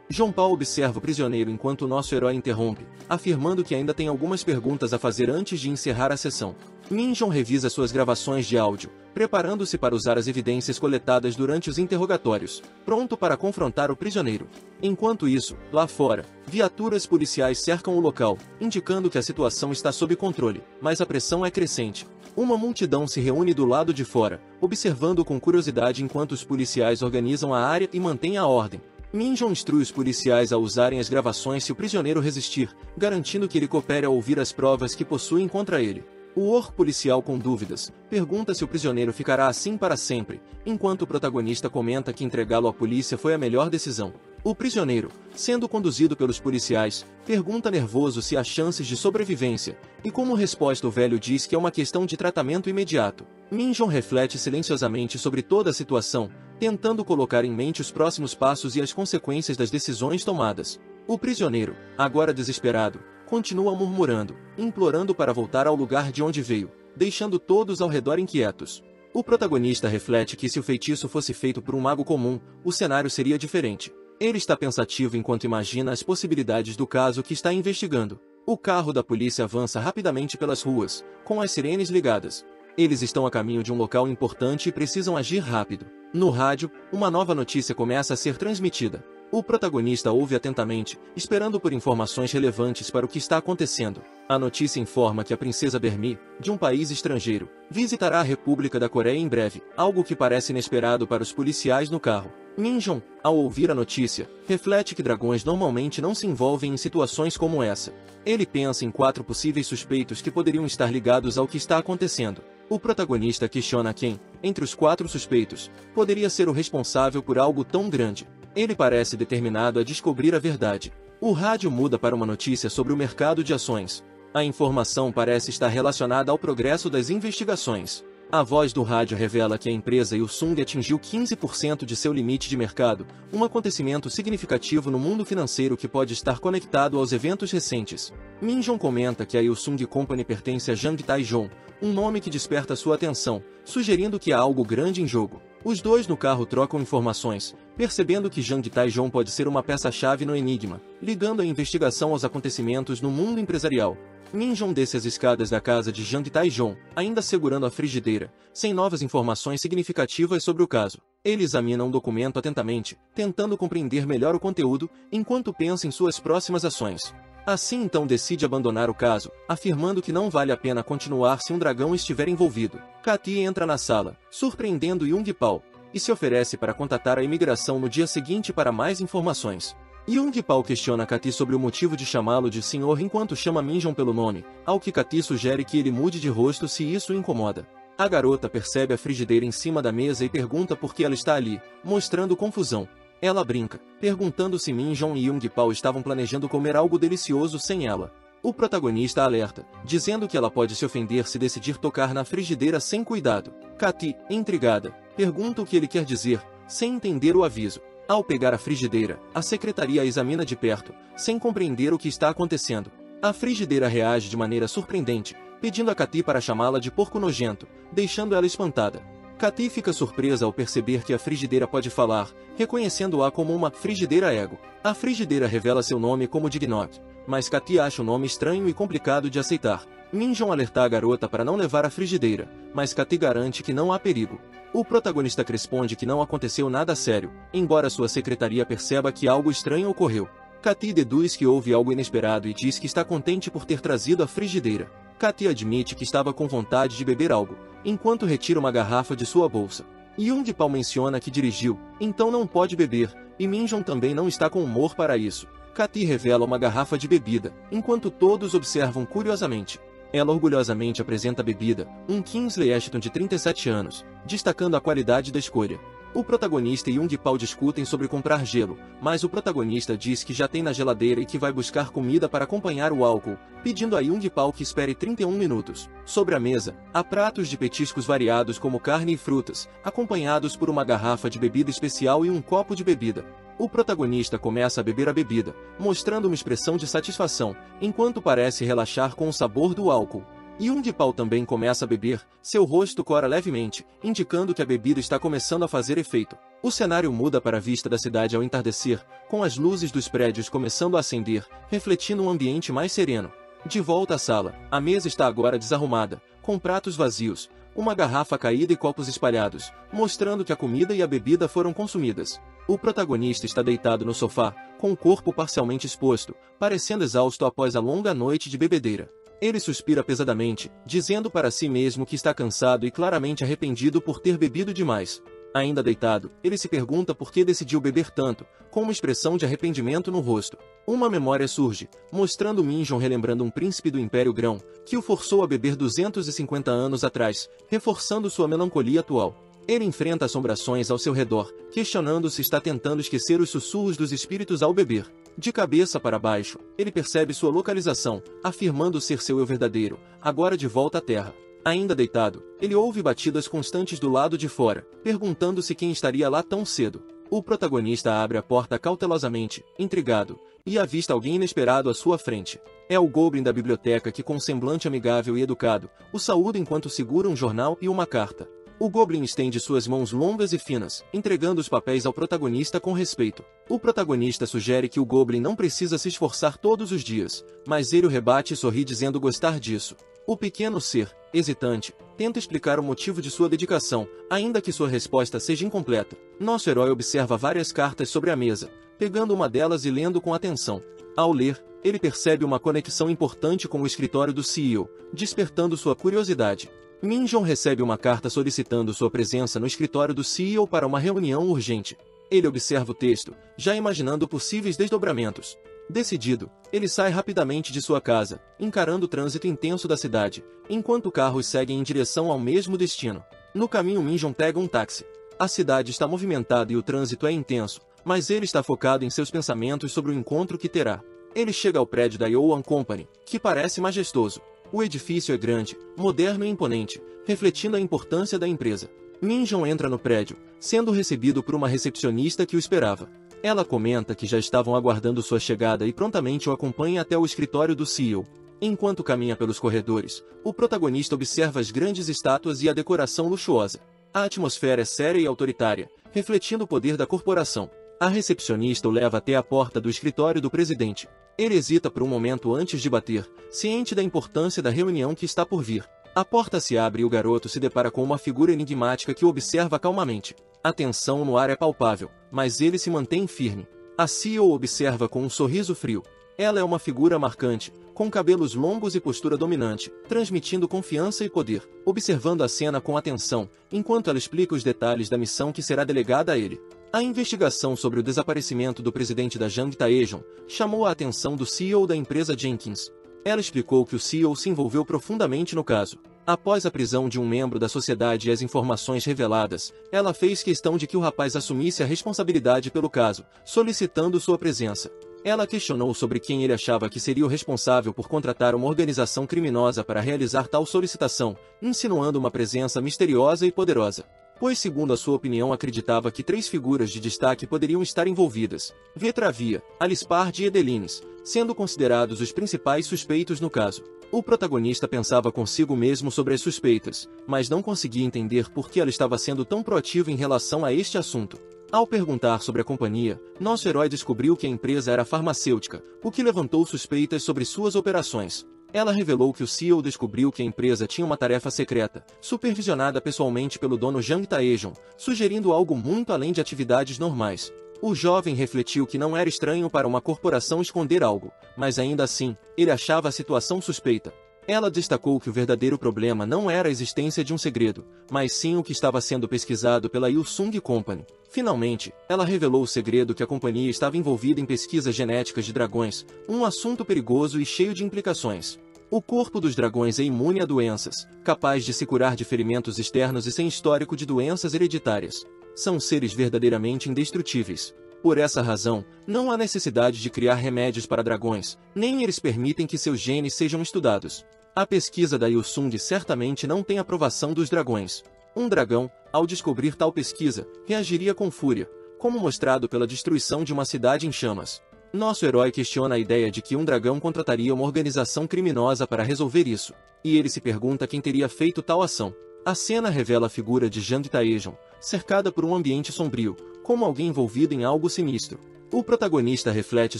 [SPEAKER 1] João Paulo observa o prisioneiro enquanto o nosso herói interrompe, afirmando que ainda tem algumas perguntas a fazer antes de encerrar a sessão. Minjon revisa suas gravações de áudio, preparando-se para usar as evidências coletadas durante os interrogatórios, pronto para confrontar o prisioneiro. Enquanto isso, lá fora, viaturas policiais cercam o local, indicando que a situação está sob controle, mas a pressão é crescente. Uma multidão se reúne do lado de fora, observando com curiosidade enquanto os policiais organizam a área e mantêm a ordem. Minjon instrui os policiais a usarem as gravações se o prisioneiro resistir, garantindo que ele coopere ao ouvir as provas que possuem contra ele. O orco policial, com dúvidas, pergunta se o prisioneiro ficará assim para sempre, enquanto o protagonista comenta que entregá-lo à polícia foi a melhor decisão. O prisioneiro, sendo conduzido pelos policiais, pergunta nervoso se há chances de sobrevivência, e como resposta o velho diz que é uma questão de tratamento imediato. Minjon reflete silenciosamente sobre toda a situação, tentando colocar em mente os próximos passos e as consequências das decisões tomadas. O prisioneiro, agora desesperado, continua murmurando, implorando para voltar ao lugar de onde veio, deixando todos ao redor inquietos. O protagonista reflete que se o feitiço fosse feito por um mago comum, o cenário seria diferente. Ele está pensativo enquanto imagina as possibilidades do caso que está investigando. O carro da polícia avança rapidamente pelas ruas, com as sirenes ligadas. Eles estão a caminho de um local importante e precisam agir rápido. No rádio, uma nova notícia começa a ser transmitida. O protagonista ouve atentamente, esperando por informações relevantes para o que está acontecendo. A notícia informa que a princesa Bermi, de um país estrangeiro, visitará a República da Coreia em breve, algo que parece inesperado para os policiais no carro. Min-jong, ao ouvir a notícia, reflete que dragões normalmente não se envolvem em situações como essa. Ele pensa em 4 possíveis suspeitos que poderiam estar ligados ao que está acontecendo. O protagonista questiona quem, entre os 4 suspeitos, poderia ser o responsável por algo tão grande. Ele parece determinado a descobrir a verdade. O rádio muda para uma notícia sobre o mercado de ações. A informação parece estar relacionada ao progresso das investigações. A voz do rádio revela que a empresa Samsung atingiu 15% de seu limite de mercado, um acontecimento significativo no mundo financeiro que pode estar conectado aos eventos recentes. Min-jong comenta que a Samsung Company pertence a Jang Tae-jong, um nome que desperta sua atenção, sugerindo que há algo grande em jogo. Os dois no carro trocam informações, percebendo que Jang Tae-jong pode ser uma peça-chave no enigma, ligando a investigação aos acontecimentos no mundo empresarial. Min-jong desce as escadas da casa de Jang Tae-jong, ainda segurando a frigideira, sem novas informações significativas sobre o caso. Ele examina um documento atentamente, tentando compreender melhor o conteúdo, enquanto pensa em suas próximas ações. Assim então decide abandonar o caso, afirmando que não vale a pena continuar se um dragão estiver envolvido. Kati entra na sala, surpreendendo Young-pal, e se oferece para contatar a imigração no dia seguinte para mais informações. Young-pal questiona Kati sobre o motivo de chamá-lo de senhor enquanto chama Min-jong pelo nome, ao que Kati sugere que ele mude de rosto se isso o incomoda. A garota percebe a frigideira em cima da mesa e pergunta por que ela está ali, mostrando confusão. Ela brinca, perguntando se Min-jong e Young-pal estavam planejando comer algo delicioso sem ela. O protagonista alerta, dizendo que ela pode se ofender se decidir tocar na frigideira sem cuidado. Kati, intrigada, pergunta o que ele quer dizer, sem entender o aviso. Ao pegar a frigideira, a secretaria a examina de perto, sem compreender o que está acontecendo. A frigideira reage de maneira surpreendente, pedindo a Kati para chamá-la de porco nojento, deixando ela espantada. Kati fica surpresa ao perceber que a frigideira pode falar, reconhecendo-a como uma frigideira ego. A frigideira revela seu nome como Dignot, mas Kati acha o nome estranho e complicado de aceitar. Min-jong alerta a garota para não levar a frigideira, mas Kati garante que não há perigo. O protagonista responde que não aconteceu nada sério, embora sua secretaria perceba que algo estranho ocorreu. Kati deduz que houve algo inesperado e diz que está contente por ter trazido a frigideira. Kati admite que estava com vontade de beber algo, enquanto retira uma garrafa de sua bolsa. Young-pal menciona que dirigiu, então não pode beber, e Min-jong também não está com humor para isso. Kati revela uma garrafa de bebida, enquanto todos observam curiosamente. Ela orgulhosamente apresenta a bebida, um Kingsley Ashton de 37 anos, destacando a qualidade da escolha. O protagonista e Young-pal discutem sobre comprar gelo, mas o protagonista diz que já tem na geladeira e que vai buscar comida para acompanhar o álcool, pedindo a Young-pal que espere 31 minutos. Sobre a mesa, há pratos de petiscos variados como carne e frutas, acompanhados por uma garrafa de bebida especial e um copo de bebida. O protagonista começa a beber a bebida, mostrando uma expressão de satisfação, enquanto parece relaxar com o sabor do álcool. Young-pal também começa a beber, seu rosto cora levemente, indicando que a bebida está começando a fazer efeito. O cenário muda para a vista da cidade ao entardecer, com as luzes dos prédios começando a acender, refletindo um ambiente mais sereno. De volta à sala, a mesa está agora desarrumada, com pratos vazios, uma garrafa caída e copos espalhados, mostrando que a comida e a bebida foram consumidas. O protagonista está deitado no sofá, com o corpo parcialmente exposto, parecendo exausto após a longa noite de bebedeira. Ele suspira pesadamente, dizendo para si mesmo que está cansado e claramente arrependido por ter bebido demais. Ainda deitado, ele se pergunta por que decidiu beber tanto, com uma expressão de arrependimento no rosto. Uma memória surge, mostrando Min-jong relembrando um príncipe do Império Grão, que o forçou a beber 250 anos atrás, reforçando sua melancolia atual. Ele enfrenta assombrações ao seu redor, questionando se está tentando esquecer os sussurros dos espíritos ao beber. De cabeça para baixo, ele percebe sua localização, afirmando ser seu eu verdadeiro, agora de volta à Terra. Ainda deitado, ele ouve batidas constantes do lado de fora, perguntando-se quem estaria lá tão cedo. O protagonista abre a porta cautelosamente, intrigado, e avista alguém inesperado à sua frente. É o Goblin da biblioteca que, com um semblante amigável e educado, o saúda enquanto segura um jornal e uma carta. O Goblin estende suas mãos longas e finas, entregando os papéis ao protagonista com respeito. O protagonista sugere que o Goblin não precisa se esforçar todos os dias, mas ele o rebate e sorri dizendo gostar disso. O pequeno ser, hesitante, tenta explicar o motivo de sua dedicação, ainda que sua resposta seja incompleta. Nosso herói observa várias cartas sobre a mesa, pegando uma delas e lendo com atenção. Ao ler, ele percebe uma conexão importante com o escritório do CEO, despertando sua curiosidade. Min Jong recebe uma carta solicitando sua presença no escritório do CEO para uma reunião urgente. Ele observa o texto, já imaginando possíveis desdobramentos. Decidido, ele sai rapidamente de sua casa, encarando o trânsito intenso da cidade, enquanto carros seguem em direção ao mesmo destino. No caminho, Min Jong pega um táxi. A cidade está movimentada e o trânsito é intenso, mas ele está focado em seus pensamentos sobre o encontro que terá. Ele chega ao prédio da Yoan Company, que parece majestoso. O edifício é grande, moderno e imponente, refletindo a importância da empresa. Min Jong entra no prédio, sendo recebido por uma recepcionista que o esperava. Ela comenta que já estavam aguardando sua chegada e prontamente o acompanha até o escritório do CEO. Enquanto caminha pelos corredores, o protagonista observa as grandes estátuas e a decoração luxuosa. A atmosfera é séria e autoritária, refletindo o poder da corporação. A recepcionista o leva até a porta do escritório do presidente. Ele hesita por um momento antes de bater, ciente da importância da reunião que está por vir. A porta se abre e o garoto se depara com uma figura enigmática que o observa calmamente. A tensão no ar é palpável, mas ele se mantém firme. A CEO observa com um sorriso frio. Ela é uma figura marcante, com cabelos longos e postura dominante, transmitindo confiança e poder. Observando a cena com atenção, enquanto ela explica os detalhes da missão que será delegada a ele. A investigação sobre o desaparecimento do presidente da Jang Taejon chamou a atenção do CEO da empresa Jenkins. Ela explicou que o CEO se envolveu profundamente no caso. Após a prisão de um membro da sociedade e as informações reveladas, ela fez questão de que o rapaz assumisse a responsabilidade pelo caso, solicitando sua presença. Ela questionou sobre quem ele achava que seria o responsável por contratar uma organização criminosa para realizar tal solicitação, insinuando uma presença misteriosa e poderosa. Pois, segundo a sua opinião, acreditava que 3 figuras de destaque poderiam estar envolvidas: Vetravia, Alispard e Edelines, sendo considerados os principais suspeitos no caso. O protagonista pensava consigo mesmo sobre as suspeitas, mas não conseguia entender por que ela estava sendo tão proativa em relação a este assunto. Ao perguntar sobre a companhia, nosso herói descobriu que a empresa era farmacêutica, o que levantou suspeitas sobre suas operações. Ela revelou que o CEO descobriu que a empresa tinha uma tarefa secreta, supervisionada pessoalmente pelo dono Jang Taejon, sugerindo algo muito além de atividades normais. O jovem refletiu que não era estranho para uma corporação esconder algo, mas ainda assim, ele achava a situação suspeita. Ela destacou que o verdadeiro problema não era a existência de um segredo, mas sim o que estava sendo pesquisado pela Ilsung Company. Finalmente, ela revelou o segredo que a companhia estava envolvida em pesquisas genéticas de dragões, um assunto perigoso e cheio de implicações. O corpo dos dragões é imune a doenças, capaz de se curar de ferimentos externos e sem histórico de doenças hereditárias. São seres verdadeiramente indestrutíveis. Por essa razão, não há necessidade de criar remédios para dragões, nem eles permitem que seus genes sejam estudados. A pesquisa da Ilsung certamente não tem aprovação dos dragões. Um dragão, ao descobrir tal pesquisa, reagiria com fúria, como mostrado pela destruição de uma cidade em chamas. Nosso herói questiona a ideia de que um dragão contrataria uma organização criminosa para resolver isso, e ele se pergunta quem teria feito tal ação. A cena revela a figura de Jang Taejon, cercada por um ambiente sombrio, como alguém envolvido em algo sinistro. O protagonista reflete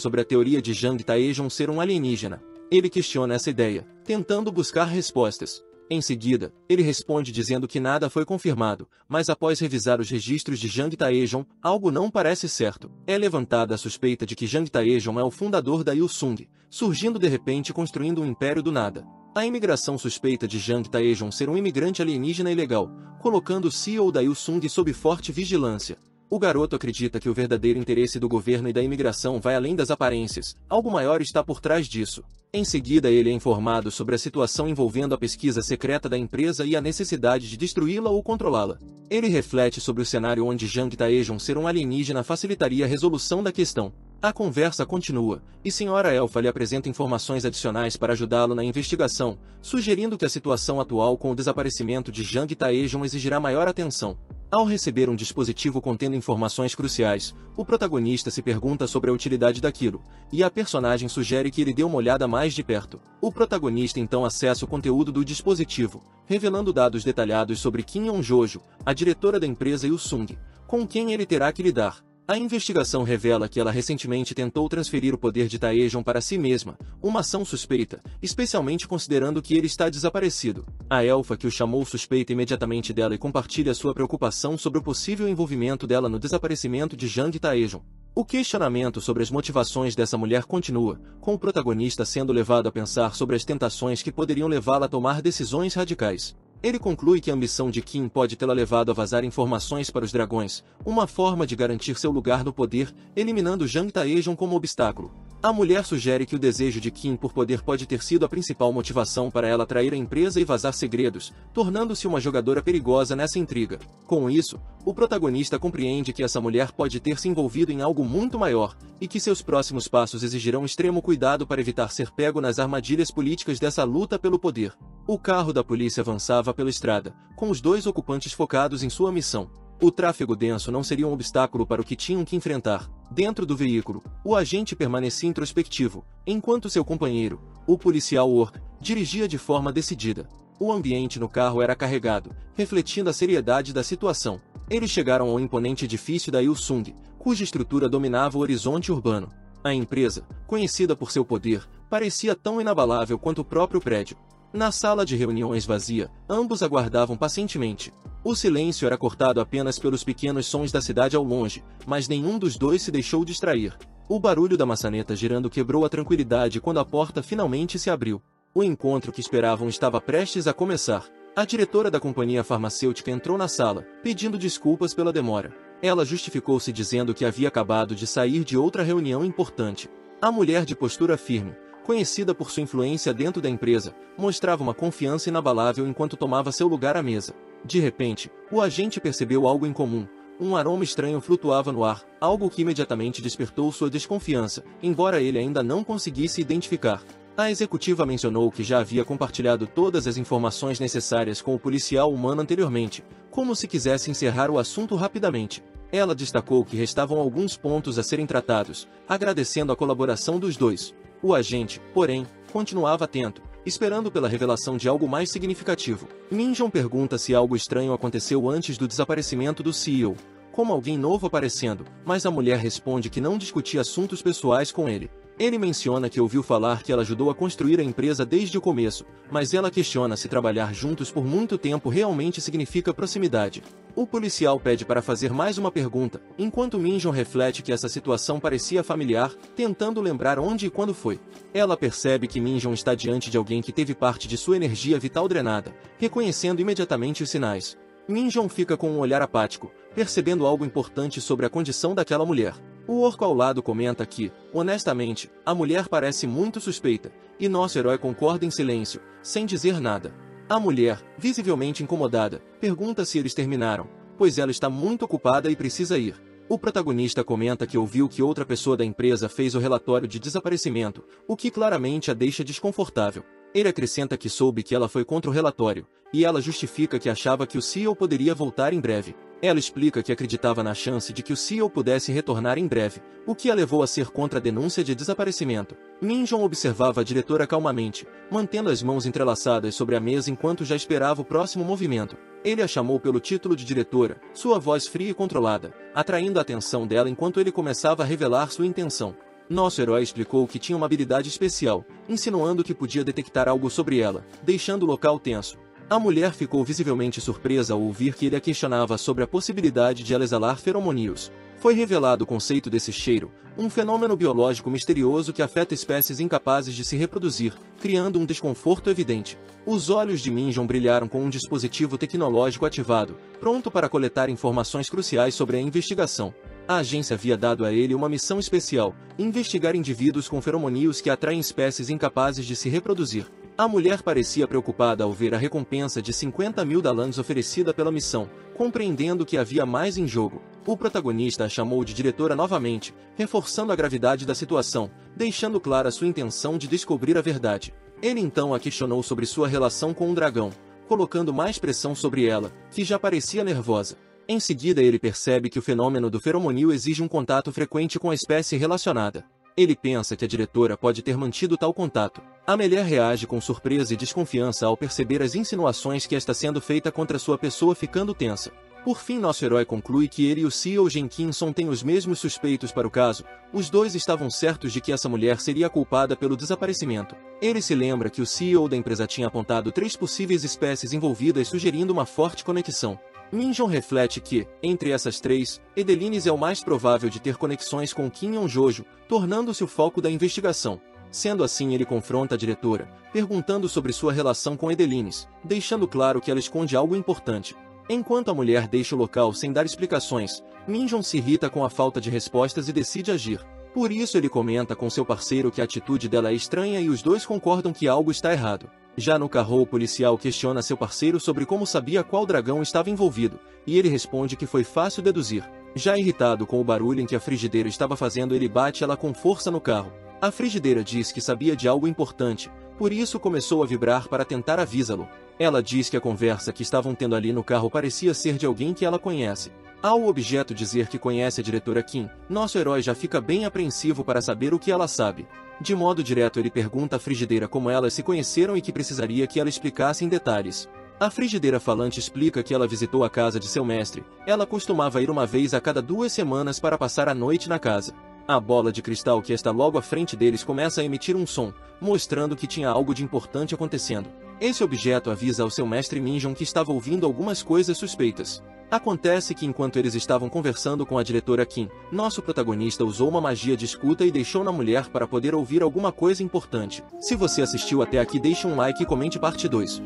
[SPEAKER 1] sobre a teoria de Jang Taejon ser um alienígena. Ele questiona essa ideia, tentando buscar respostas. Em seguida, ele responde dizendo que nada foi confirmado, mas após revisar os registros de Jang Taejon, algo não parece certo. É levantada a suspeita de que Jang Taejon é o fundador da Ilsung, surgindo de repente e construindo um império do nada. A imigração suspeita de Jang Taejon ser um imigrante alienígena ilegal, colocando o CEO da Ilsung sob forte vigilância. O garoto acredita que o verdadeiro interesse do governo e da imigração vai além das aparências, algo maior está por trás disso. Em seguida, ele é informado sobre a situação envolvendo a pesquisa secreta da empresa e a necessidade de destruí-la ou controlá-la. Ele reflete sobre o cenário onde Jang Taejon ser um alienígena facilitaria a resolução da questão. A conversa continua, e Sra. Elfa lhe apresenta informações adicionais para ajudá-lo na investigação, sugerindo que a situação atual com o desaparecimento de Jang Taejon exigirá maior atenção. Ao receber um dispositivo contendo informações cruciais, o protagonista se pergunta sobre a utilidade daquilo, e a personagem sugere que ele dê uma olhada mais de perto. O protagonista então acessa o conteúdo do dispositivo, revelando dados detalhados sobre Kim Yeon-jojo, a diretora da empresa Ilsung, com quem ele terá que lidar. A investigação revela que ela recentemente tentou transferir o poder de Taejon para si mesma, uma ação suspeita, especialmente considerando que ele está desaparecido. A elfa que o chamou suspeita imediatamente dela e compartilha sua preocupação sobre o possível envolvimento dela no desaparecimento de Jang Taejon. O questionamento sobre as motivações dessa mulher continua, com o protagonista sendo levado a pensar sobre as tentações que poderiam levá-la a tomar decisões radicais. Ele conclui que a ambição de Kim pode tê-la levado a vazar informações para os dragões, uma forma de garantir seu lugar no poder, eliminando Jang Taejon como obstáculo. A mulher sugere que o desejo de Kim por poder pode ter sido a principal motivação para ela trair a empresa e vazar segredos, tornando-se uma jogadora perigosa nessa intriga. Com isso, o protagonista compreende que essa mulher pode ter se envolvido em algo muito maior, e que seus próximos passos exigirão extremo cuidado para evitar ser pego nas armadilhas políticas dessa luta pelo poder. O carro da polícia avançava pela estrada, com os dois ocupantes focados em sua missão. O tráfego denso não seria um obstáculo para o que tinham que enfrentar. Dentro do veículo, o agente permanecia introspectivo, enquanto seu companheiro, o policial Ork, dirigia de forma decidida. O ambiente no carro era carregado, refletindo a seriedade da situação. Eles chegaram ao imponente edifício da Ilsung, cuja estrutura dominava o horizonte urbano. A empresa, conhecida por seu poder, parecia tão inabalável quanto o próprio prédio. Na sala de reuniões vazia, ambos aguardavam pacientemente. O silêncio era cortado apenas pelos pequenos sons da cidade ao longe, mas nenhum dos dois se deixou distrair. O barulho da maçaneta girando quebrou a tranquilidade quando a porta finalmente se abriu. O encontro que esperavam estava prestes a começar. A diretora da companhia farmacêutica entrou na sala, pedindo desculpas pela demora. Ela justificou-se dizendo que havia acabado de sair de outra reunião importante. A mulher de postura firme, conhecida por sua influência dentro da empresa, mostrava uma confiança inabalável enquanto tomava seu lugar à mesa. De repente, o agente percebeu algo incomum. Um aroma estranho flutuava no ar, algo que imediatamente despertou sua desconfiança, embora ele ainda não conseguisse identificar. A executiva mencionou que já havia compartilhado todas as informações necessárias com o policial humano anteriormente, como se quisesse encerrar o assunto rapidamente. Ela destacou que restavam alguns pontos a serem tratados, agradecendo a colaboração dos dois. O agente, porém, continuava atento, esperando pela revelação de algo mais significativo. Minjong pergunta se algo estranho aconteceu antes do desaparecimento do CEO, como alguém novo aparecendo, mas a mulher responde que não discutia assuntos pessoais com ele. Ele menciona que ouviu falar que ela ajudou a construir a empresa desde o começo, mas ela questiona se trabalhar juntos por muito tempo realmente significa proximidade. O policial pede para fazer mais uma pergunta, enquanto Minjong reflete que essa situação parecia familiar, tentando lembrar onde e quando foi. Ela percebe que Minjong está diante de alguém que teve parte de sua energia vital drenada, reconhecendo imediatamente os sinais. Minjong fica com um olhar apático, percebendo algo importante sobre a condição daquela mulher. O orco ao lado comenta que, honestamente, a mulher parece muito suspeita, e nosso herói concorda em silêncio, sem dizer nada. A mulher, visivelmente incomodada, pergunta se eles terminaram, pois ela está muito ocupada e precisa ir. O protagonista comenta que ouviu que outra pessoa da empresa fez o relatório de desaparecimento, o que claramente a deixa desconfortável. Ele acrescenta que soube que ela foi contra o relatório, e ela justifica que achava que o CEO poderia voltar em breve. Ela explica que acreditava na chance de que o CEO pudesse retornar em breve, o que a levou a ser contra a denúncia de desaparecimento. Minjong observava a diretora calmamente, mantendo as mãos entrelaçadas sobre a mesa enquanto já esperava o próximo movimento. Ele a chamou pelo título de diretora, sua voz fria e controlada, atraindo a atenção dela enquanto ele começava a revelar sua intenção. Nosso herói explicou que tinha uma habilidade especial, insinuando que podia detectar algo sobre ela, deixando o local tenso. A mulher ficou visivelmente surpresa ao ouvir que ele a questionava sobre a possibilidade de ela exalar feromônios. Foi revelado o conceito desse cheiro, um fenômeno biológico misterioso que afeta espécies incapazes de se reproduzir, criando um desconforto evidente. Os olhos de Minjong brilharam com um dispositivo tecnológico ativado, pronto para coletar informações cruciais sobre a investigação. A agência havia dado a ele uma missão especial, investigar indivíduos com feromônios que atraem espécies incapazes de se reproduzir. A mulher parecia preocupada ao ver a recompensa de 50 mil dalans oferecida pela missão, compreendendo que havia mais em jogo. O protagonista a chamou de diretora novamente, reforçando a gravidade da situação, deixando clara sua intenção de descobrir a verdade. Ele então a questionou sobre sua relação com o dragão, colocando mais pressão sobre ela, que já parecia nervosa. Em seguida ele percebe que o fenômeno do feromônio exige um contato frequente com a espécie relacionada. Ele pensa que a diretora pode ter mantido tal contato. A mulher reage com surpresa e desconfiança ao perceber as insinuações que está sendo feita contra sua pessoa, ficando tensa. Por fim, nosso herói conclui que ele e o CEO Jenkinson têm os mesmos suspeitos para o caso. Os dois estavam certos de que essa mulher seria a culpada pelo desaparecimento. Ele se lembra que o CEO da empresa tinha apontado 3 possíveis espécies envolvidas, sugerindo uma forte conexão. Minjong reflete que, entre essas três, Edelines é o mais provável de ter conexões com Kim Yeon-jojo, tornando-se o foco da investigação. Sendo assim, ele confronta a diretora, perguntando sobre sua relação com Edelines, deixando claro que ela esconde algo importante. Enquanto a mulher deixa o local sem dar explicações, Minjong se irrita com a falta de respostas e decide agir. Por isso ele comenta com seu parceiro que a atitude dela é estranha e os dois concordam que algo está errado. Já no carro, o policial questiona seu parceiro sobre como sabia qual dragão estava envolvido, e ele responde que foi fácil deduzir. Já irritado com o barulho em que a frigideira estava fazendo, ele bate ela com força no carro. A frigideira diz que sabia de algo importante, por isso começou a vibrar para tentar avisá-lo. Ela diz que a conversa que estavam tendo ali no carro parecia ser de alguém que ela conhece. Ao o objeto dizer que conhece a diretora Kim, nosso herói já fica bem apreensivo para saber o que ela sabe. De modo direto, ele pergunta à frigideira como elas se conheceram e que precisaria que ela explicasse em detalhes. A frigideira falante explica que ela visitou a casa de seu mestre. Ela costumava ir uma vez a cada 2 semanas para passar a noite na casa. A bola de cristal que está logo à frente deles começa a emitir um som, mostrando que tinha algo de importante acontecendo. Esse objeto avisa ao seu mestre Minjong que estava ouvindo algumas coisas suspeitas. Acontece que enquanto eles estavam conversando com a diretora Kim, nosso protagonista usou uma magia de escuta e deixou na mulher para poder ouvir alguma coisa importante. Se você assistiu até aqui, deixe um like e comente parte 2.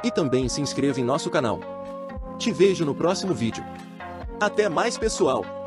[SPEAKER 1] E também se inscreva em nosso canal. Te vejo no próximo vídeo. Até mais, pessoal!